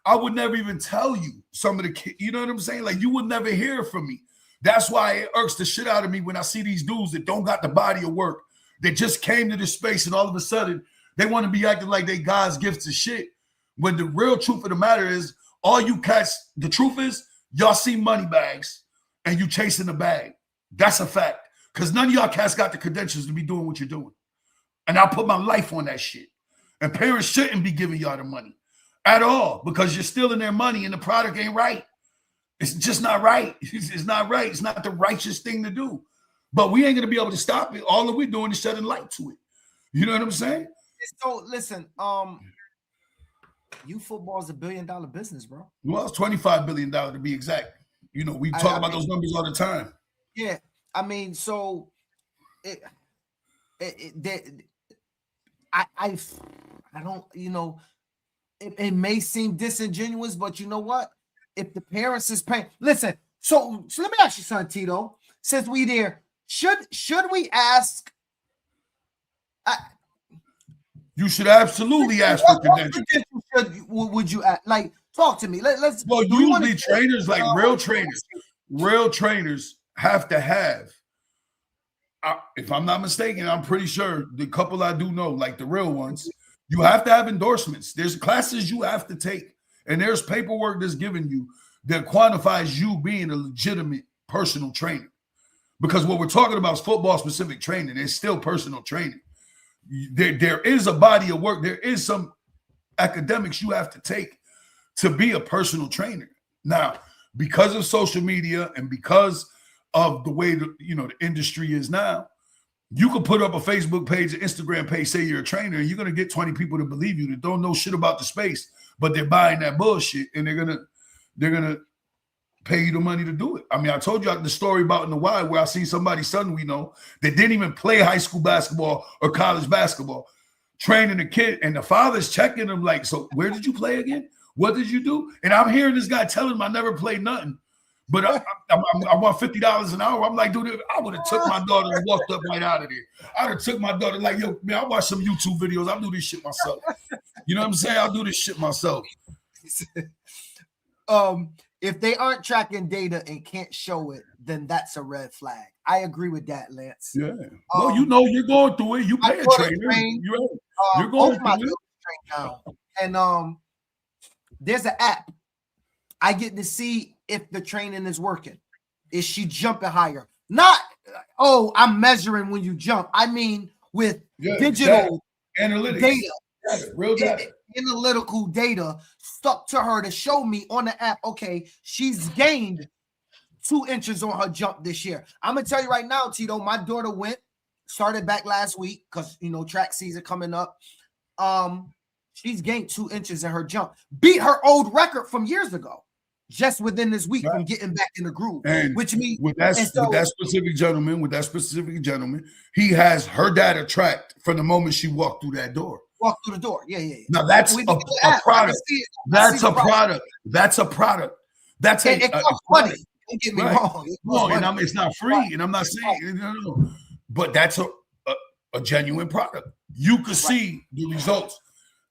I would never even tell you some of the kids. You know what I'm saying? Like you would never hear from me. That's why it irks the shit out of me when I see these dudes that don't got the body of work, that just came to this space and all of a sudden they want to be acting like they God's gifts of shit. When the real truth of the matter is, all you cats, the truth is, y'all see money bags and you chasing the bag. That's a fact. Because none of y'all cats got the credentials to be doing what you're doing. And I'll put my life on that shit. And parents shouldn't be giving y'all the money at all because you're stealing their money and the product ain't right. It's just not right. It's not right. It's not the righteous thing to do. But we ain't going to be able to stop it. All that we're doing is shedding light to it. You know what I'm saying? So listen, youth football is $1 billion business, bro. Well, it's $25 billion to be exact. You know, we talk about those numbers all the time. Yeah. I mean, so I don't, it may seem disingenuous, but you know what? If the parents is paying, listen. So let me ask you something, Tito. Since we there, should we ask? You should absolutely ask for credentials. Would you ask? Like, talk to me. Let's. Well, usually trainers, like real trainers have to have. If I'm not mistaken, I'm pretty sure the couple I do know, like the real ones, you have to have endorsements. There's classes you have to take, and there's paperwork that's given you that quantifies you being a legitimate personal trainer. Because what we're talking about is football specific training. It's still personal training. There is a body of work. There is some academics you have to take to be a personal trainer. Now, because of social media and because of the way the industry is now, you can put up a Facebook page, an Instagram page, say you're a trainer, and you're gonna get 20 people to believe you that don't know shit about the space, but they're buying that bullshit, and they're gonna pay you the money to do it. I mean, I told you the story about in the Y where I seen somebody's son we know that didn't even play high school basketball or college basketball, training a kid, and the father's checking him like, so where did you play again? What did you do? And I'm hearing this guy telling him I never played nothing, but I want $50 an hour. I'm like, dude, I would have took my daughter and walked up right out of there. I'd have took my daughter like, yo, man, I watch some YouTube videos. I'll do this shit myself. You know what I'm saying? I'll do this shit myself. If they aren't tracking data and can't show it, then that's a red flag. I agree with that, Lance. Yeah. Well, you're going through it. You pay a trainer. You're going through it. Now. And there's an app. I get to see if the training is working. Is she jumping higher? Not, I'm measuring when you jump. I mean, with digital analytics, data, real data. Analytical data stuck to her to show me on the app, okay, she's gained 2 inches on her jump this year. I'm gonna tell you right now, Tito, my daughter started back last week because track season coming up. She's gained 2 inches in her jump, beat her old record from years ago, just within this week from getting back in the groove. And which means with that specific gentleman, he has her data tracked from the moment she walked through that door. Walk through the door. Yeah. Now that's a product. That's a product. That's a product. That's it costs money. Don't get me wrong. No, and it's not free. And I'm not saying no. But that's a genuine product. You could see the results.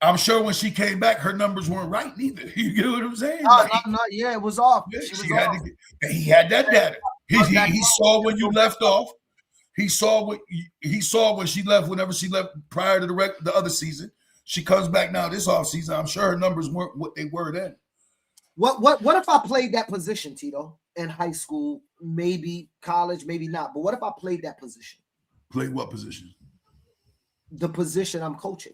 I'm sure when she came back, her numbers weren't right neither. You get what I'm saying? Yeah, it was off. Yeah, he had that data. He saw when you left off. He saw when she left, whenever she left prior to the other season. She comes back now this offseason. I'm sure her numbers weren't what they were then. What if I played that position, Tito, in high school, maybe college, maybe not. But what if I played that position? Played what position? The position I'm coaching.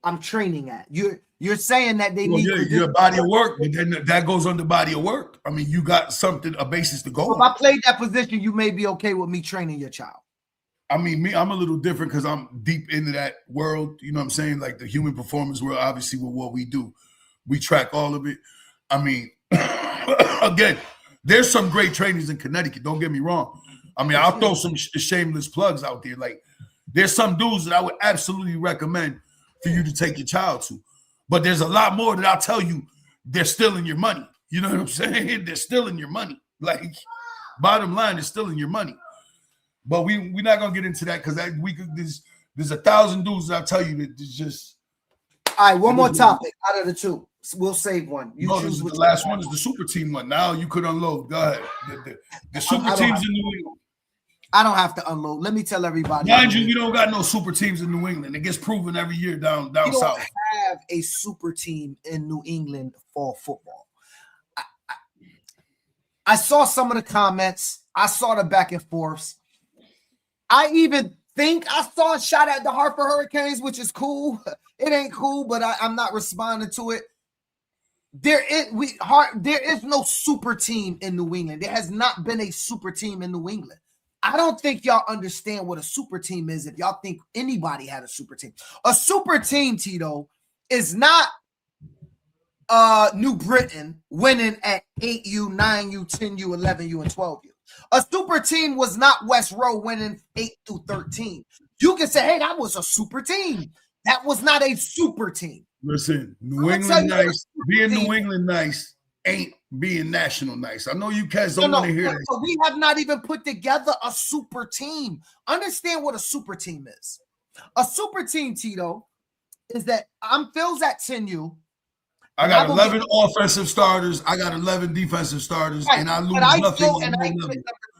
I'm training at. You're saying that they need your body of work, but then that goes under body of work. I mean, you got a basis to go on. If I played that position, you may be okay with me training your child. I mean, I'm a little different because I'm deep into that world. You know what I'm saying? Like the human performance world, obviously with what we do, we track all of it. I mean, again, there's some great trainers in Connecticut. Don't get me wrong. I mean, I'll throw some shameless plugs out there. Like there's some dudes that I would absolutely recommend for you to take your child to. But there's a lot more that I'll tell you, they're stealing your money. You know what I'm saying? They're stealing your money. Like, bottom line, they're stealing your money. But we're not gonna get into that because there's 1,000 dudes that I'll tell you that it's just. All right, one more topic out of the two. We'll save one. The last one is the super team one. Now you could unload. Go ahead. The super teams in New England. I don't have to unload. Let me tell everybody. Mind you, we don't got no super teams in New England. It gets proven every year down south. We don't have a super team in New England for football. I saw some of the comments. I saw the back and forths. I even think I saw a shot at the Hartford Hurricanes, which is cool. It ain't cool, but I'm not responding to it. There is no super team in New England. There has not been a super team in New England. I don't think y'all understand what a super team is if y'all think anybody had a super team. A super team, Tito, is not New Britain winning at 8U, 9U, 10U, 11U, and 12U. A super team was not West Row winning 8 through 13. You can say, hey, that was a super team. That was not a super team. Listen, New England nice, being New England nice ain't being national nice. I know you guys don't want to hear that. We have not even put together a super team. Understand what a super team is. A super team, Tito, is that Phil's at 10U. I got 11 offensive starters. I got 11 defensive starters, and I lose nothing. And I get number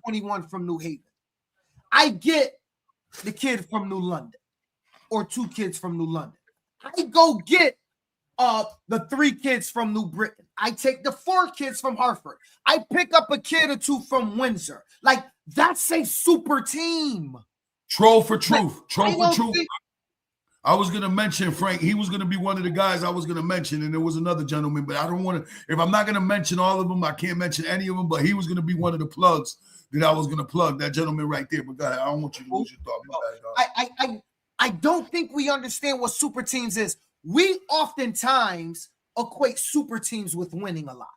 21 from New Haven. I get the kid from New London or 2 kids from New London. I go get the 3 kids from New Britain. I take the 4 kids from Hartford. I pick up a kid or 2 from Windsor. Like, that's a super team. Troll for truth. Like, Troll for truth. I was gonna mention Frank. He was gonna be one of the guys I was gonna mention, and there was another gentleman, but I don't want to. If I'm not gonna mention all of them, I can't mention any of them. But he was gonna be one of the plugs that I was gonna plug. That gentleman right there. But go ahead. I don't want you to lose your thought. I don't think we understand what super teams is. We oftentimes equate super teams with winning a lot.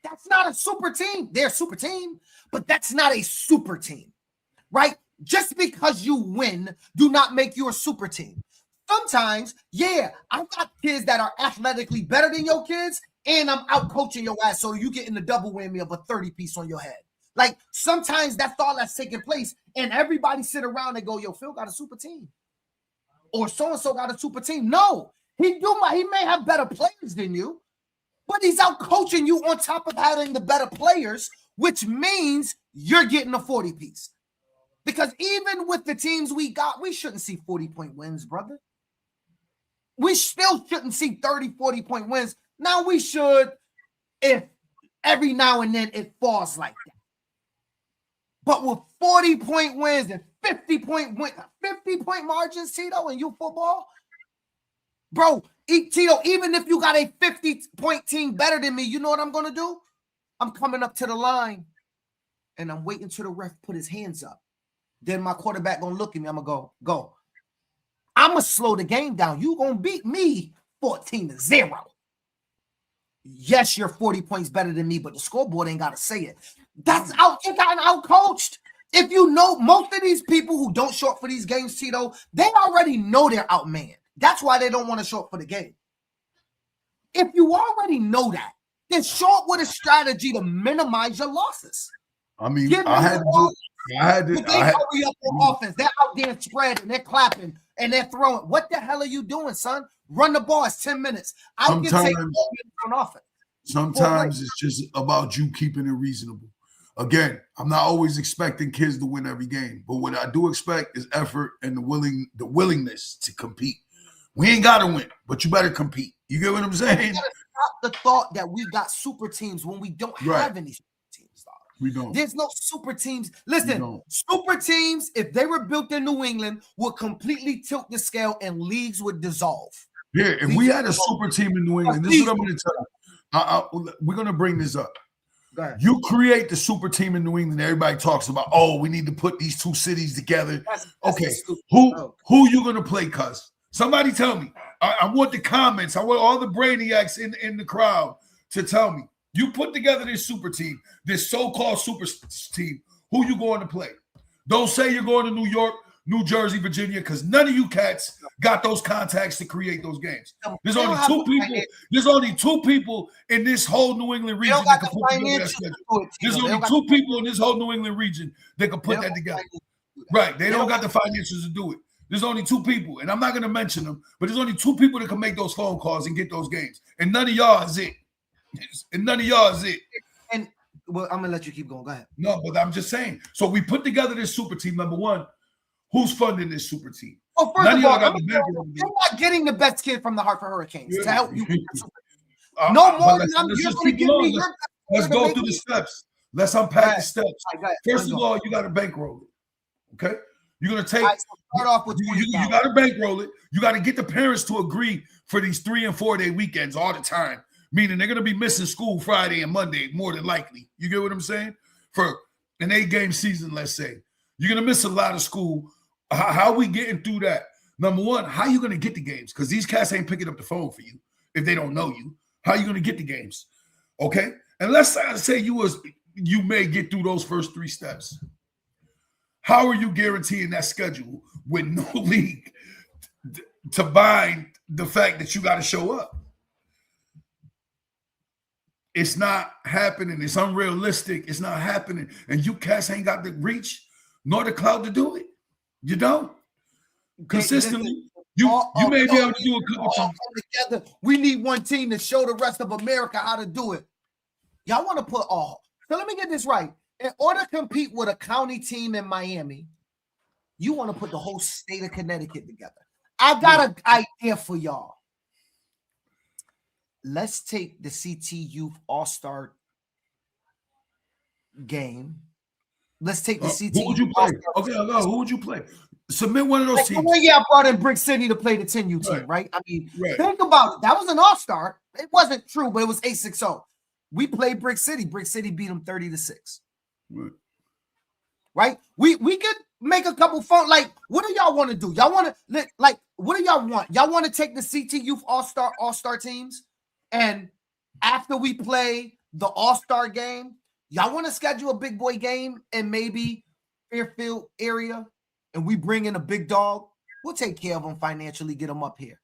That's not a super team. They're a super team, but that's not a super team, right? Just because you win, do not make you a super team. Sometimes, yeah, I've got kids that are athletically better than your kids, and I'm out coaching your ass, so you getting the double whammy of a 30-piece on your head. Like, sometimes that's all that's taking place, and everybody sit around and go, yo, Phil got a super team. Or so-and-so got a super team. No, he may have better players than you, but he's out coaching you on top of having the better players, which means you're getting a 40-piece. Because even with the teams we got, we shouldn't see 40-point wins, brother. We still shouldn't see 30, 40-point wins. Now we should if every now and then it falls like that. But with 40-point wins and 50-point margins, Tito, in youth football, bro, Tito, even if you got a 50-point team better than me, you know what I'm going to do? I'm coming up to the line, and I'm waiting till the ref put his hands up. Then my quarterback going to look at me. I'm going to go. I'm going to slow the game down. You going to beat me 14-0. Yes, you're 40 points better than me, but the scoreboard ain't got to say it. That's out. You got out-coached. If you know, most of these people who don't show up for these games, Tito, they already know they're outmanned. That's why they don't want to show up for the game. If you already know that, then show up with a strategy to minimize your losses. I mean, I had to. They hurry up on offense. They're out there spread and they're clapping and they're throwing. What the hell are you doing, son? Run the ball. It's 10 minutes. I can take 4 minutes on offense. Sometimes it's just about you keeping it reasonable. Again, I'm not always expecting kids to win every game, but what I do expect is effort and the willingness to compete. We ain't got to win, but you better compete. You get what I'm saying? You gotta stop the thought that we got super teams when we don't have any super teams. Dog. We don't. There's no super teams. Listen, super teams, if they were built in New England, would completely tilt the scale and leagues would dissolve. Yeah, if we had a super team in New England, this is what I'm going to tell you. We're going to bring this up. You create the super team in New England. Everybody talks about, oh, we need to put these 2 cities together. That's okay, who you going to play, cuz? Somebody tell me. I want the comments. I want all the brainiacs in the crowd to tell me. You put together this super team, this so-called super team. Who you going to play? Don't say you're going to New York, New Jersey, Virginia, because none of you cats got those contacts to create those games. There's only 2 people. There's only 2 people in this whole New England region that can put together that schedule. There's only 2 people in this whole New England region that can put that together. Right? They don't got the finances to do it. There's only 2 people, and I'm not going to mention them, but there's only 2 people that can make those phone calls and get those games, and none of y'all is it. And none of y'all is it. And well, I'm gonna let you keep going. Go ahead. No, but I'm just saying. So we put together this super team. Number one, who's funding this super team? Well, first of all, you're not getting the best kid from the Hartford Hurricanes to help you. No more than you're going to give me. Let's go through the steps. Let's unpack the steps. First of all, you got to bankroll it. Okay. You're going to take. Start off with you got to bankroll it. You got to get the parents to agree for these 3 and 4 day weekends all the time. Meaning they're going to be missing school Friday and Monday, more than likely. You get what I'm saying? For an 8-game season, let's say. You're going to miss a lot of school. How are we getting through that? Number one, how are you going to get the games? Because these cats ain't picking up the phone for you if they don't know you. How are you going to get the games? Okay? And let's say you may get through those first 3 steps. How are you guaranteeing that schedule with no league to bind the fact that you got to show up? It's not happening. It's unrealistic. It's not happening. And you cats ain't got the reach nor the clout to do it. You don't. Consistently. You may be able to do a couple times. Together. We need one team to show the rest of America how to do it. Y'all want to put all. So let me get this right. In order to compete with a county team in Miami, you want to put the whole state of Connecticut together. I got an idea for y'all. let's take the CT Youth All-Star game. Let's take the CT. Who would you play? Okay, who would you play? Submit one of those teams. One year I brought in Brick City to play the 10U team, right? I mean, think about it. That was an all-star. It wasn't true, but it was 8-6-0. We played Brick City. Brick City beat them 30-6. Right? We could make a couple fun. Like, what do y'all want to do? Y'all want to what do y'all want? Y'all want to take the CT Youth All-Star teams, and after we play the All-Star game, y'all want to schedule a big boy game in maybe Fairfield area, and we bring in a big dog? We'll take care of them financially, get them up here.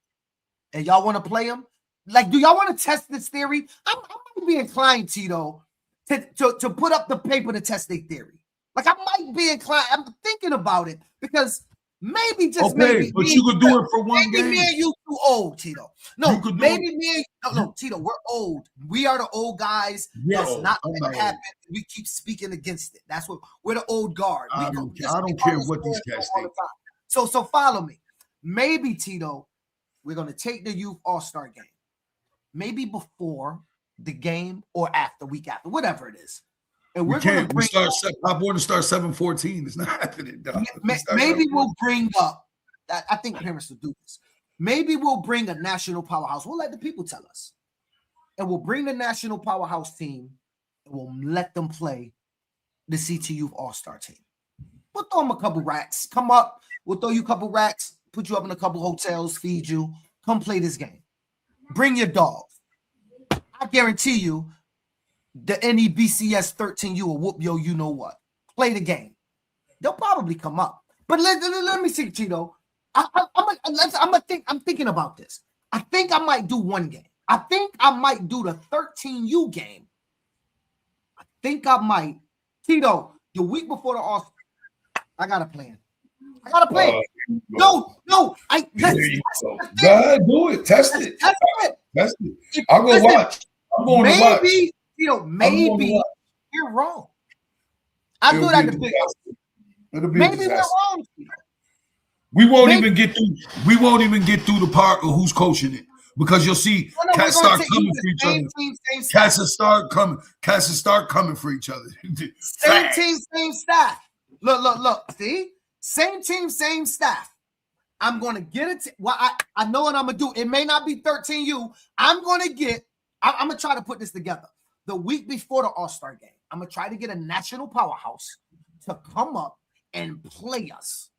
And y'all want to play them? Like, do y'all want to test this theory? I'm going to be inclined, Tito, to put up the paper to test their theory. Like, I might be inclined. I'm thinking about it because maybe just maybe. But you could do it for one game. Maybe me and you too old, Tito. No, maybe me and no, Tito, we're old. We are the old guys. That's not going to happen. We keep speaking against it. That's what we're the old guard. I don't care what these guys think. So follow me. Maybe, Tito, we're going to take the Youth All-Star game. Maybe before the game or after, week after, whatever it is. And we're going to bring Pop Warner starts 7-14. It's not happening, dog. Maybe we'll bring up that. I think parents will do this. Maybe we'll bring a national powerhouse. We'll let the people tell us. And we'll bring the national powerhouse team and we'll let them play the CT Youth All-Star team. We'll throw them a couple racks. Come up. We'll throw you a couple racks, put you up in a couple hotels, feed you. Come play this game. Bring your dogs. I guarantee you the NEBCS 13U will whoop yo, you know what. Play the game. They'll probably come up. But let me see, Tito. I'm thinking about this. I think I might do one game. I think I might do the 13U game. I think I might. Tito, the week before the All-Star, I got a plan. No. Go ahead, do it. Test it. I'll go watch. I'm going to watch. Maybe you're wrong. I do that to pick. Maybe we're wrong. We won't even get through the part of who's coaching it because you'll see cats start coming for each other. Cats will start coming for each other. Same team, same staff. Look. See, same team, same staff. I'm gonna get it. I know what I'm gonna do. It may not be 13U. I'm gonna try to put this together. The week before the All-Star game, I'm gonna try to get a national powerhouse to come up and play us.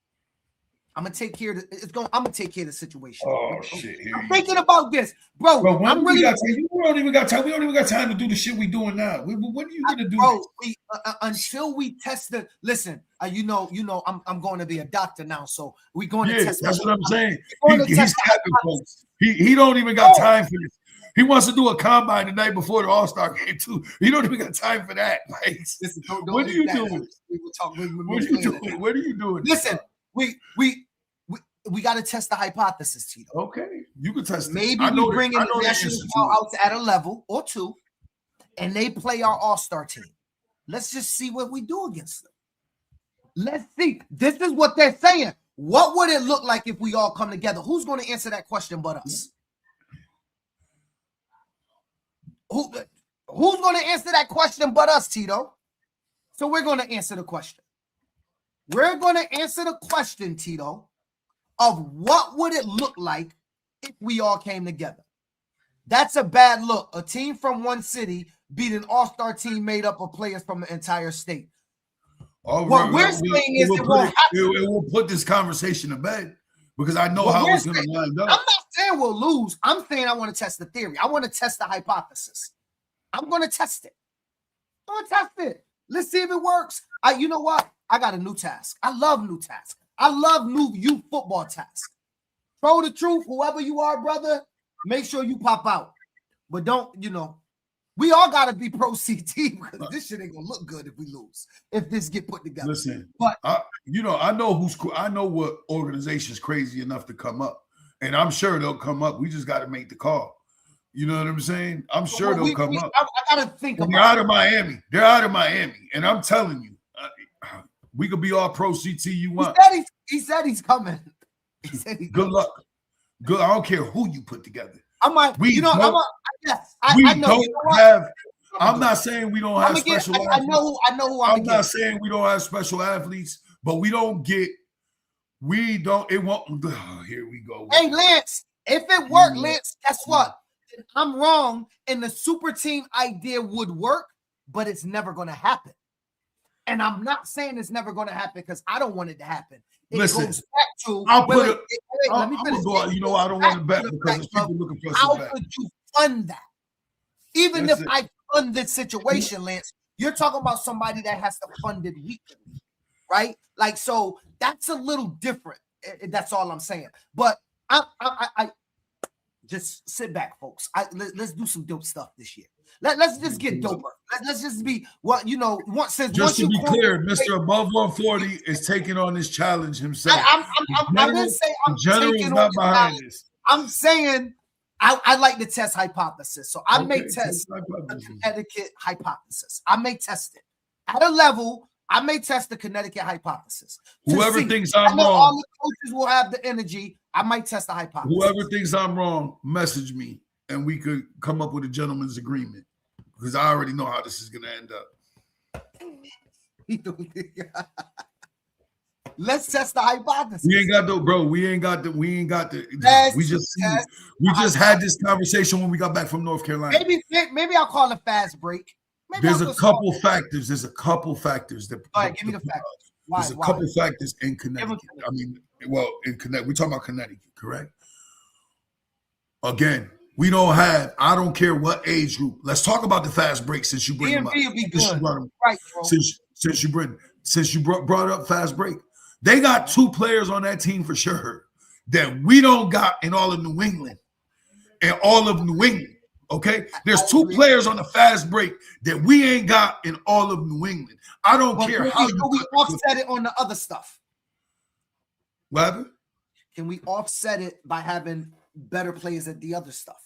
I'm gonna take care of the situation. Oh shit! I'm thinking about this, bro. We don't even got time. We don't even got time to do the shit we doing now. When are you gonna do, bro? Until we test the. Listen, you know, I'm going to be a doctor now, so we're going to test. That's what I'm saying. He's capping folks. He don't even got time for this. He wants to do a combine the night before the All-Star game too. He don't even got time for that. Like, listen, what are you doing? What are you doing? Listen, we got to test the hypothesis, Tito. Okay, you can test. Maybe we bring in the national powerhouse at a level or two, and they play our All-Star team. Let's just see what we do against them. Let's see. This is what they're saying. What would it look like if we all come together? Who's going to answer that question but us? Who's going to answer that question but us, Tito? So we're going to answer the question. We're going to answer the question, Tito, of what would it look like if we all came together. That's a bad look. A team from one city beat an all-star team made up of players from the entire state. What we're saying is it will put this conversation to bed because I know how it's going to wind up. I'm not saying we'll lose. I'm saying I want to test the theory. I want to test the hypothesis. I'm going to test it. Let's see if it works. You know what? I got a new task. I love new tasks. I love new youth football tasks. Throw the truth, whoever you are, brother, make sure you pop out. But don't, we all got to be pro CT because this shit ain't going to look good if we lose, if this get put together. Listen, but I know what organization's crazy enough to come up, and I'm sure they'll come up. We just got to make the call. You know what I'm saying? I'm sure they'll come up. I got to think about it. They're out of Miami. They're out of Miami. And I'm telling you, we could be all pro CT you want. He said he's coming. He said he's Good luck. Good. I don't care who you put together. I'm like, We you know, don't- I know. don't You know what? have. I'm not saying we don't have I'ma get- special. I know who I'm I'm not saying we don't have special athletes, but we don't get. We don't. It won't. Oh, here we go. Hey, Lance, if it worked, Lance, guess what? I'm wrong, and the super team idea would work, but it's never going to happen. And I'm not saying it's never going to happen because I don't want it to happen. It Listen, goes back to. I'll put it. Let me I'm finish. gonna go. You know, I don't want to bet because there's people looking for How some bet. could you fund that? Even That's if it. I fund this situation, Lance, you're talking about somebody that has to fund it weekly, right? Like, so that's a little different. That's all I'm saying. But I just sit back, folks. Let's do some dope stuff this year. Let's just get doper. Let's just be what you know. Just to be clear, Mr. Above 140 is taking on this challenge himself. I didn't say I'm General's taking not on the behind challenge. this. I'm saying I like to test hypothesis, so I may Okay, test test the hypothesis. Connecticut hypothesis. I may test it at a level. I may test the Connecticut hypothesis. to Whoever see. thinks I I'm know all wrong, the coaches will have the energy. I might test the hypothesis. whoever thinks I'm wrong, message me and we could come up with a gentleman's agreement because I already know how this is gonna end up. Let's test the hypothesis. We ain't got the bro. We ain't got the. Let's We just test had this conversation when we got back from North Carolina. Maybe I'll call a fast break. Maybe There's I'll a just couple factors. There's a couple factors that. All right, give me the factors. Why? There's a couple factors in Connecticut. Give 'em- I mean, well, in Connecticut, we're talking about Connecticut, correct? Again, we don't have. I don't care what age group. Let's talk about the fast break since you bring them up. DMV will be Since you good. brought them- Right, bro. since you brought up fast break, they got two players on that team for sure that we don't got in all of New England. And all of New England. Okay, there's two players on the fast break that we ain't got in all of New England. I don't But care can how we you offset it on the other stuff? What happened? Can we offset it by having better players at the other stuff?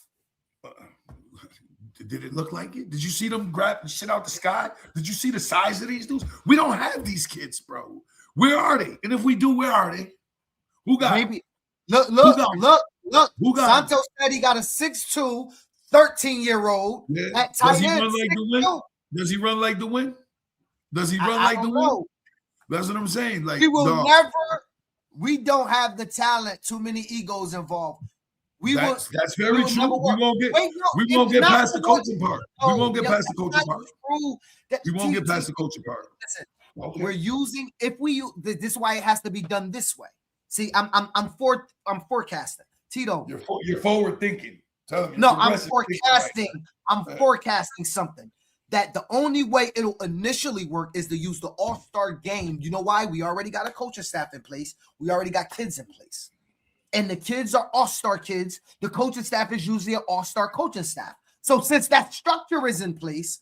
Did it look like it? Did you see them grab shit out the sky? Did you see the size of these dudes? We don't have these kids, bro. Where are they? And if we do, where are they? Who got them? Maybe look. Who got Santos said he got a 6'2", 13-year-old Yeah. at Does tight he end. run like the wind? Does he run like the wind? Does he run I like the don't wind? know. That's what I'm saying. Like We will dog, never. We don't have the talent. Too many egos involved. that's very we will true. never We work. won't get Wait, no, we won't it's get not past the the one- coaching part. No, We won't get yeah, past the that's coaching not part. true. We won't get past the coaching part. Listen, Okay. we're using this is why it has to be done this way. See, I'm forecasting. Tito. You're forward thinking. Tell him you're No, I'm progressive thinking right forecasting. I'm forecasting something that the only way it'll initially work is to use the all-star game. You know why? We already got a coaching staff in place. We already got kids in place. And the kids are all-star kids. The coaching staff is usually an all-star coaching staff. So since that structure is in place,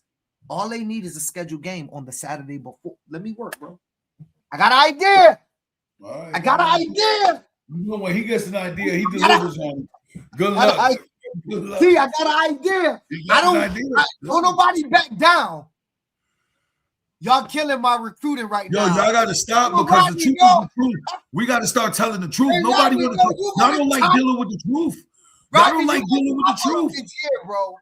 all they need is a scheduled game on the Saturday before. Let me work, bro. I got an idea. All right, I got an idea. You know when he gets an idea, he delivers on it. Good I got luck. an Good luck. See, I got an idea. You got an idea. Don't nobody back down. Y'all killing my recruiting right Yo, now. y'all got to stop Yo, because the Rodney, truth yo. is the truth. We got to start telling the truth. Hey, Nobody Rodney, want yo, to. you Y'all wanna don't like talk- dealing with the truth. Y'all Rodney, don't like you dealing with the couple of truth. this year, bro.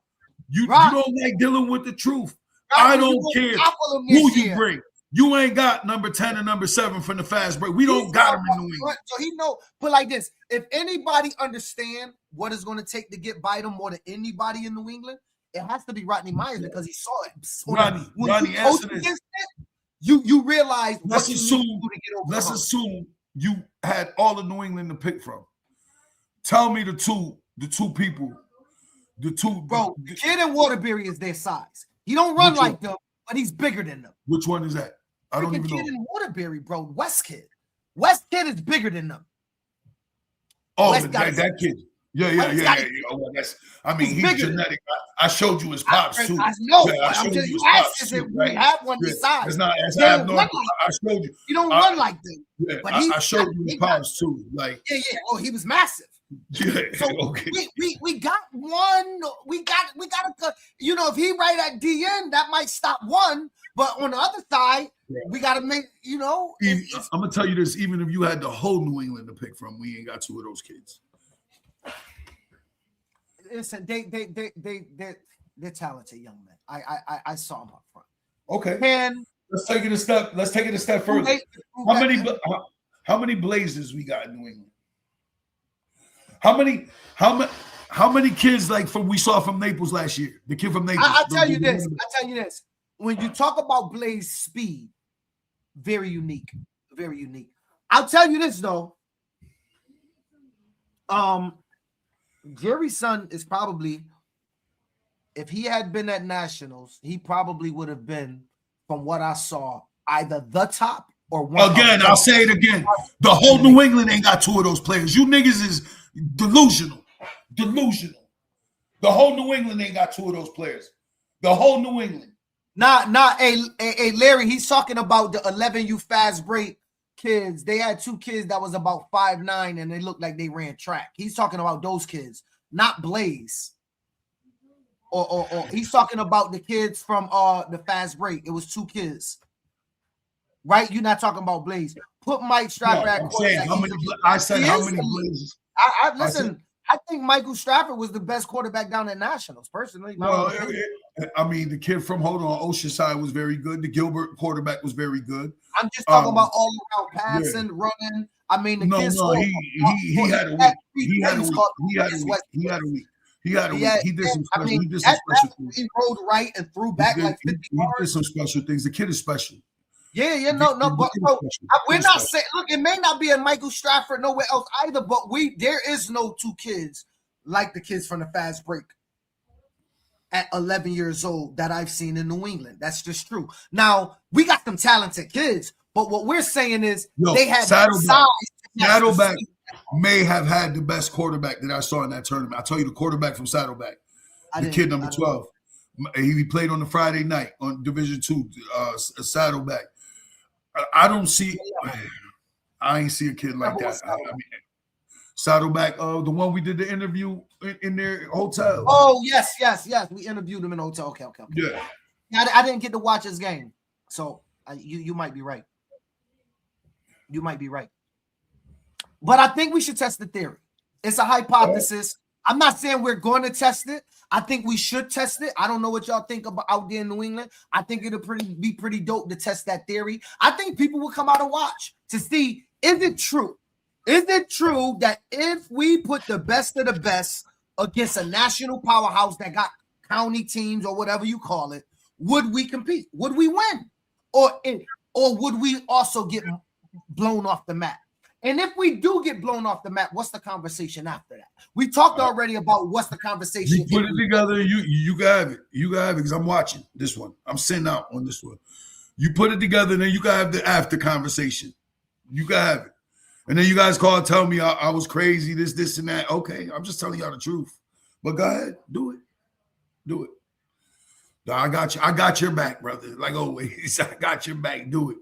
You Rodney. don't like dealing with the truth. Rodney, I you don't want care couple of who this you year. bring. You ain't got number 10 and number 7 from the fast break. We don't got them in New England. So he know, put like this: if anybody understand what it's going to take to get Biden more than anybody in New England, it has to be Rodney Myers because he saw it. Rodney, you answer coach this. against it, you realize Let's what you assume- need to do to get over. Let's the hump. assume you had all of New England to pick from. Tell me the two people, Bro, the kid in Waterbury is their size. He don't run Which like one? them, but he's bigger than them. Which one is that? I don't Freaking even kid know. in Waterbury, bro. West kid. West kid is bigger than them. Oh, West got that kid. Yeah. Oh, well, that's. I mean, He's he's bigger. genetic. I showed you his pops too. I know. Yeah, I I'm showed just you you his asked pops us too, if we right? have one Yeah, this size. it's not. As They I have don't no. run like I showed you. You don't I- run like them. Yeah, But I showed you his he got- pops too. Like, Yeah. Oh, he was massive. yeah, So okay. we got one. We got a. You know, if he right at DN, that might stop one. But on the other side, Yeah. we got to make. You know, it's- I'm gonna tell you this: even if you had the whole New England to pick from, we ain't got two of those kids. listen, they're talented young men. I saw them up front. Okay. And let's take it a step. Let's take it a step further. How many Blazers we got in New England? How many kids like we saw from Naples last year? The kid from Naples. I tell you this. When you talk about Blaze speed, very unique. Very unique. I'll tell you this though. Jerry's son is probably, if he had been at Nationals, he probably would have been, from what I saw, either the top or one. Again, I'll say it again. The whole New England ain't got two of those players. You niggas is delusional. Delusional. The whole New England ain't got two of those players. The whole New England. Hey, Larry, he's talking about the 11U fast break kids. They had two kids that was about 5'9" and they looked like they ran track. He's talking about those kids, not Blaze. Or he's talking about the kids from the fast break. It was two kids. Right? You're not talking about Blaze. Put Mike Stratford at quarterback. I said how many Blazes. Listen, I think Michael Stratford was the best quarterback down at Nationals, personally. Well, I mean, the kid from Oceanside was very good. The Gilbert quarterback was very good. I'm just talking about all around passing, running. I mean, the kids. He had a week. He did some special. He did some special things. He rolled right and threw back like 50 yards. He did some special things. The kid is special. But we're not saying. Look, it may not be a Michael Stratford nowhere else either, but there is no two kids like the kids from the fast break at 11 years old that I've seen in New England. That's just true. Now we got some talented kids, but what we're saying is they have size. Saddleback may have had the best quarterback that I saw in that tournament. I tell you, the quarterback from Saddleback, the kid number 12. He played on the Friday night on Division II, Saddleback. I don't see. I ain't see a kid like that. I mean, Saddleback, the one we did the interview in their hotel. Oh yes. We interviewed him in the hotel. Okay. Yeah. I didn't get to watch his game, so you might be right. You might be right. But I think we should test the theory. It's a hypothesis. I'm not saying we're going to test it. I think we should test it. I don't know what y'all think about out there in New England. I think it'll be pretty dope to test that theory. I think people will come out and watch to see, is it true? Is it true that if we put the best of the best against a national powerhouse that got county teams or whatever you call it, would we compete? Would we win? Or would we also get blown off the map? And if we do get blown off the map, what's the conversation after that? We talked already about what's the conversation. You put it together, you got it. You got it because I'm watching this one. I'm sitting out on this one. You put it together, and then you gotta have the after conversation. You gotta have it. And then you guys call and tell me I was crazy, this, and that. Okay, I'm just telling y'all the truth. But go ahead, do it. Do it. No, I got you. I got your back, brother. Like always, I got your back. Do it.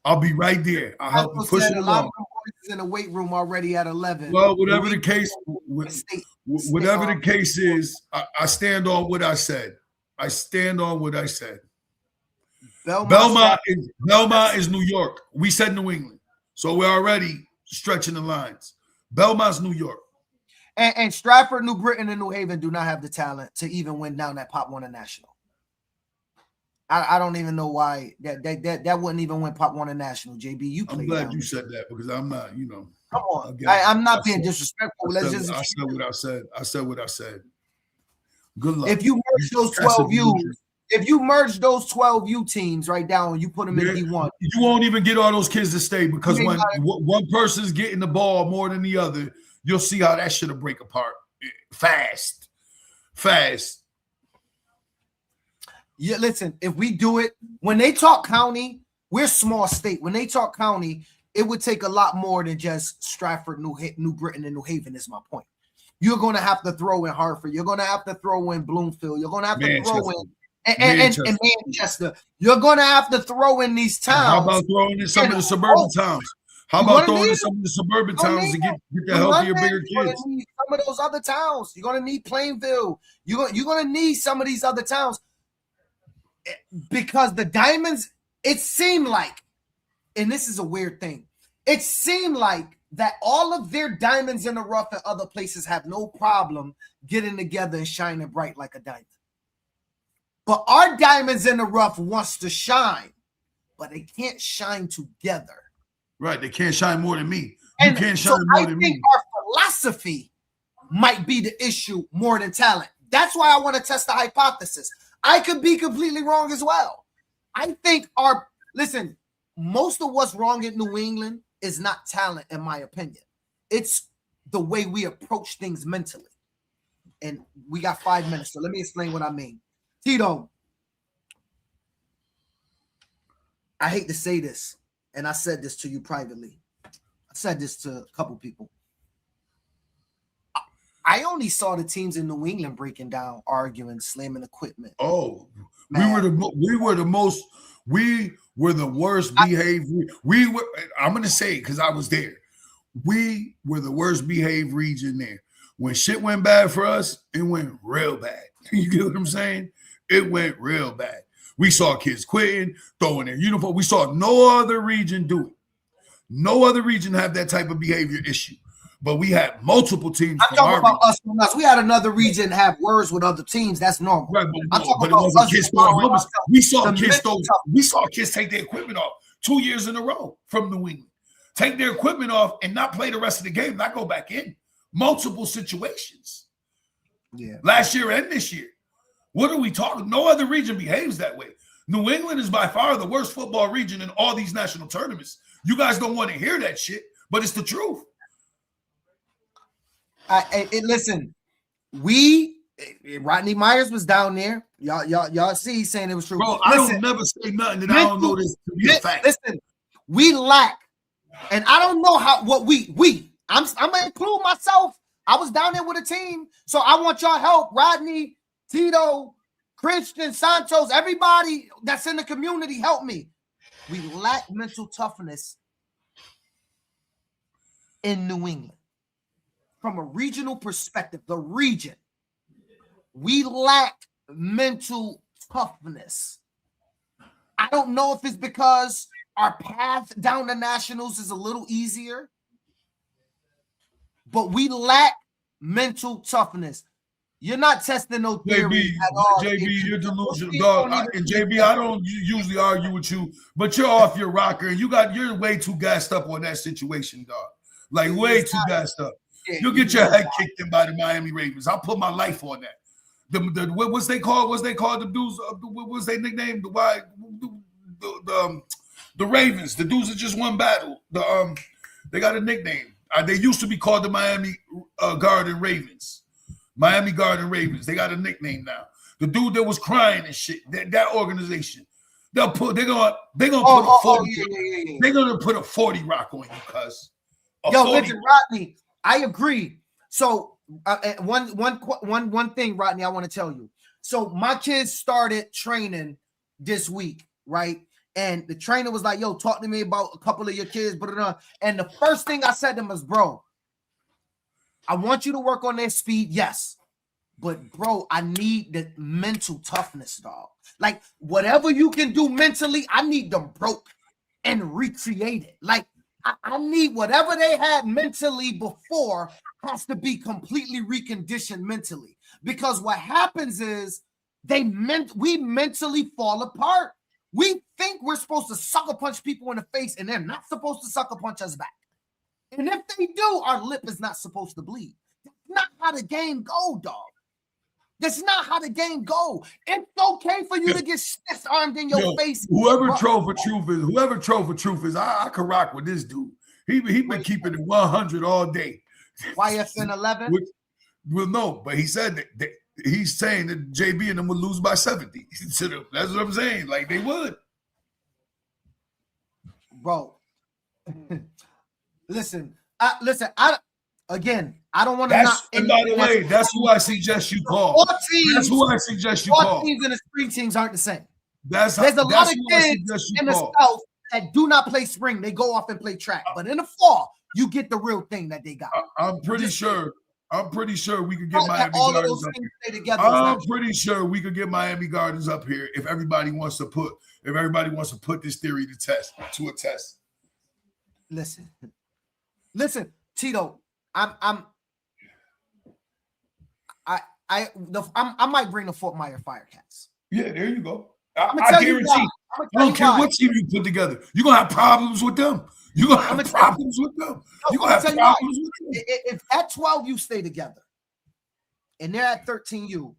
I'll be right there. I'll help you push it along. A lot of boys in the weight room already at 11. Well, whatever the case is, I stand on what I said. I stand on what I said. Belmont is New York. We said New England. So we're already stretching the lines. Belmont's New York. And Stratford, New Britain, and New Haven do not have the talent to even win down that Pop Warner National. I don't even know why that wouldn't even win Pop Warner National. JB, you played. I'm glad you said that because I'm not, Come on. I'm not being disrespectful. I said what I said. I said what I said. Good luck. If you merge those 12U, if you merge those 12U teams right down and you put them in D1, you won't even get all those kids to stay because when one person's getting the ball more than the other, you'll see how that shit'll break apart fast. Yeah, listen, if we do it, when they talk county, we're a small state. When they talk county, it would take a lot more than just Stratford, New Britain, and New Haven is my point. You're going to have to throw in Hartford. You're going to have to throw in Bloomfield. You're going to have to throw in and Manchester. You're going to have to throw in these towns. How about throwing in some of the suburban towns? How about throwing in some of the suburban towns to get the healthier, bigger kids? Some of those other towns. You're going to need Plainville. You're going to need some of these other towns. Because the Diamonds, it seemed like, and this is a weird thing, it seemed like that all of their diamonds in the rough in other places have no problem getting together and shining bright like a diamond. But our diamonds in the rough wants to shine, but they can't shine together. Right, they can't shine more than me. You can't shine more than me. I think our philosophy might be the issue more than talent. That's why I want to test the hypothesis. I could be completely wrong as well. I think most of what's wrong in New England is not talent, in my opinion. It's the way we approach things mentally. And we got 5 minutes, so let me explain what I mean. Tito, I hate to say this, and I said this to you privately. I said this to a couple people. I only saw the teams in New England breaking down, arguing, slamming equipment. Oh, man. we were the worst behaved. I'm gonna say it because I was there. We were the worst behaved region there. When shit went bad for us, it went real bad. You get what I'm saying? It went real bad. We saw kids quitting, throwing their uniform. We saw no other region do it. No other region have that type of behavior issue. But we had multiple teams. I'm talking about us from us. We had another region have words with other teams. That's normal. Right, but it wasn't kids throwing. We saw kids take their equipment off 2 years in a row from New England. Take their equipment off and not play the rest of the game, not go back in. Multiple situations. Yeah. Last year and this year. What are we talking? No other region behaves that way. New England is by far the worst football region in all these national tournaments. You guys don't want to hear that shit, but it's the truth. Listen, Rodney Myers was down there. Y'all see he's saying it was true. Bro, I don't never say nothing that I don't know this to be a fact. Listen, we lack, and I don't know I'm gonna include myself. I was down there with a team, so I want y'all help. Rodney, Tito, Christian, Santos, everybody that's in the community, help me. We lack mental toughness in New England. From a regional perspective, the region, we lack mental toughness. I don't know if it's because our path down to nationals is a little easier, but we lack mental toughness. You're not testing no theory at all. JB, you're delusional, dog. And JB, I don't usually argue with you, but you're off your rocker, and you're way too gassed up on that situation, dog. Like way too gassed up. You'll get your head kicked in by the Miami Ravens. I'll put my life on that. What's they called? The dudes? What's their nickname? The Ravens. The dudes that just won battle. They got a nickname. They used to be called the Miami Garden Ravens. Miami Garden Ravens. They got a nickname now. The dude that was crying and shit. That organization. They're gonna put a 40. They're gonna put a 40 rock on you, cuz. Listen, Rodney. I agree. So one thing, Rodney, I want to tell you. So my kids started training this week, right? And the trainer was like, yo, talk to me about a couple of your kids. And the first thing I said to him was, bro, I want you to work on their speed, yes. But, bro, I need the mental toughness, dog. Like, whatever you can do mentally, I need them broke and recreate it. Like, I need whatever they had mentally before has to be completely reconditioned mentally. Because what happens is we mentally fall apart. We think we're supposed to sucker punch people in the face, and they're not supposed to sucker punch us back. And if they do, our lip is not supposed to bleed. That's not how the game go, dog. That's not how the game go. It's okay for you to get stiff armed in your face. Whoever Troll for Truth is, I can rock with this dude. He been keeping it 100 all day. YFN 11? Well, no, but he said that he's saying that JB and them would lose by 70. That's what I'm saying. Like they would. Bro. Listen, I don't want to not. And by the way, that's who I suggest you call. That's who I suggest you call. Teams and the spring teams aren't the same. There's a lot of kids in the South that do not play spring. They go off and play track. But in the fall, you get the real thing that they got. I'm pretty sure we could get Miami Gardens up here. I'm pretty sure we could get Miami Gardens up here if everybody wants to put this theory to a test. Listen. Listen, Tito, I might bring the Fort Myers Firecats. Yeah, there you go. I guarantee. I don't care what team you put together. You're gonna have problems with them. You're gonna have problems with them. You're gonna have problems with them. If at 12U stay together and they're at 13U,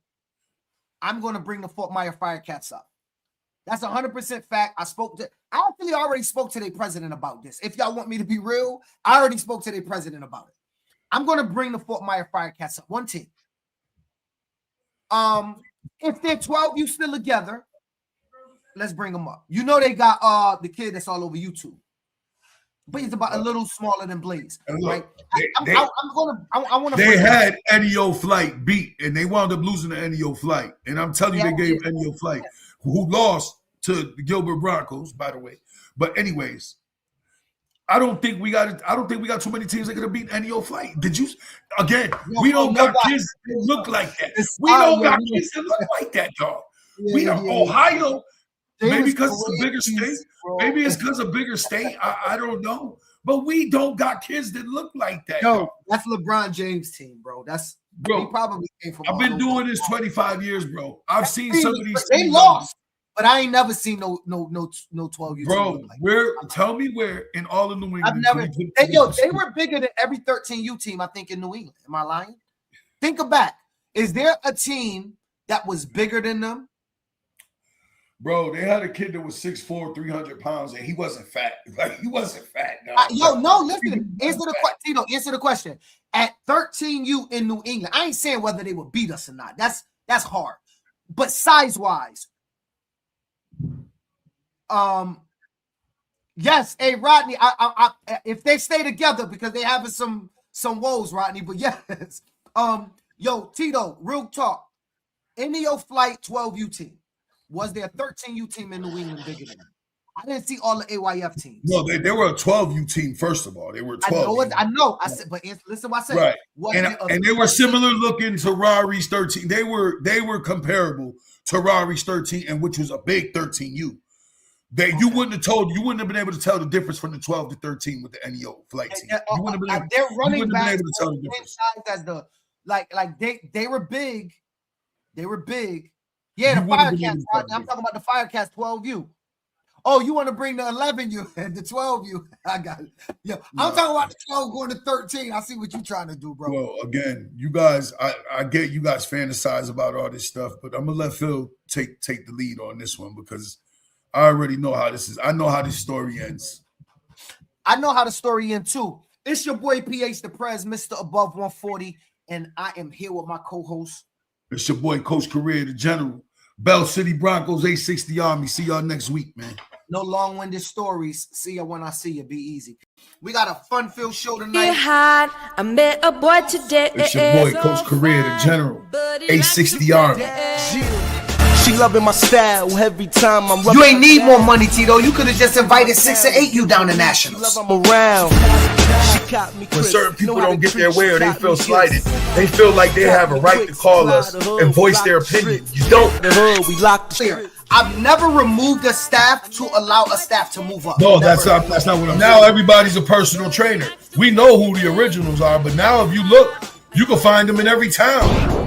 I'm gonna bring the Fort Myers Firecats up. That's 100% fact. I actually already spoke to their president about this. If y'all want me to be real, I already spoke to their president about it. I'm gonna bring the Fort Myers Firecats up. One team. If they're 12U still together, let's bring them up. You know they got the kid that's all over YouTube, but he's about a little smaller than Blaze. Right? They had Ennio Flight beat, and they wound up losing to Ennio Flight. And I'm telling you, they gave Ennio Flight, who lost to the Gilbert Broncos, by the way. But anyways, I don't think we got too many teams that could have beat Ennio Flight. Did you? Again, we don't got kids that look like that. We don't got kids that look like that, dog. We are Ohio. Maybe because it's a bigger state. Maybe it's because of bigger state. I don't know. But we don't got kids that look like that. Yo, that's LeBron James' team, bro. He probably came from. I've been doing this 25 years, bro. I've seen some of these. They lost, but I ain't never seen no 12U. Bro, tell me where in all of New England. I've never. They were bigger than every 13U team, I think, in New England. Am I lying? Think back. Is there a team that was bigger than them? Bro, they had a kid that was 6'4", 300 pounds, and he wasn't fat. Like, he wasn't fat. Listen. Answer the question. At 13U in New England, I ain't saying whether they would beat us or not. That's hard. But size-wise, yes. Hey, Rodney, I if they stay together because they having some woes, Rodney. But yes, yo, Tito, real talk. Ennio Flight 12U team. Was there a 13U team in New England bigger than them? I didn't see all the AYF teams. No, they were a 12U team, first of all. They were 12. I know. I said, but listen what I said. Right. And they were similar looking to Rari's 13. They were comparable to Rari's 13, and which was a big 13U. You wouldn't have been able to tell the difference from the 12 to 13 with the Ennio Flight team. You wouldn't have been able, they're running back to tell the difference. As the they were big. They were big. Yeah, the Firecats. I'm talking about the Firecats 12U. Oh, you want to bring the 11U and the 12U? I got it. Yeah, I'm talking about the 12 going to 13. I see what you're trying to do, bro. Well, again, you guys, I get you guys fantasize about all this stuff, but I'm gonna let Phil take the lead on this one because I already know how this is. I know how this story ends. I know how the story ends too. It's your boy PH the Prez, Mr. Above 140, and I am here with my co-host. It's your boy Coach Correa, the General. Bell City Broncos, 860 Army. See y'all next week, man. No long-winded stories. See you when I see you. Be easy. We got a fun-filled show tonight. I met a boy today. It's your boy Coach Correa, the General. 860 Army. She loving my style every time I'm. You ain't need more money, Tito. You could have just invited 6 or 8 you down to Nationals. I'm around. When certain people don't get their way or they feel slighted, they feel like they have a right to call us and voice their opinion. You don't. Clear. I've never removed a staff to allow a staff to move up. No, that's not what I'm saying. Now everybody's a personal trainer. We know who the originals are, but now if you look, you can find them in every town.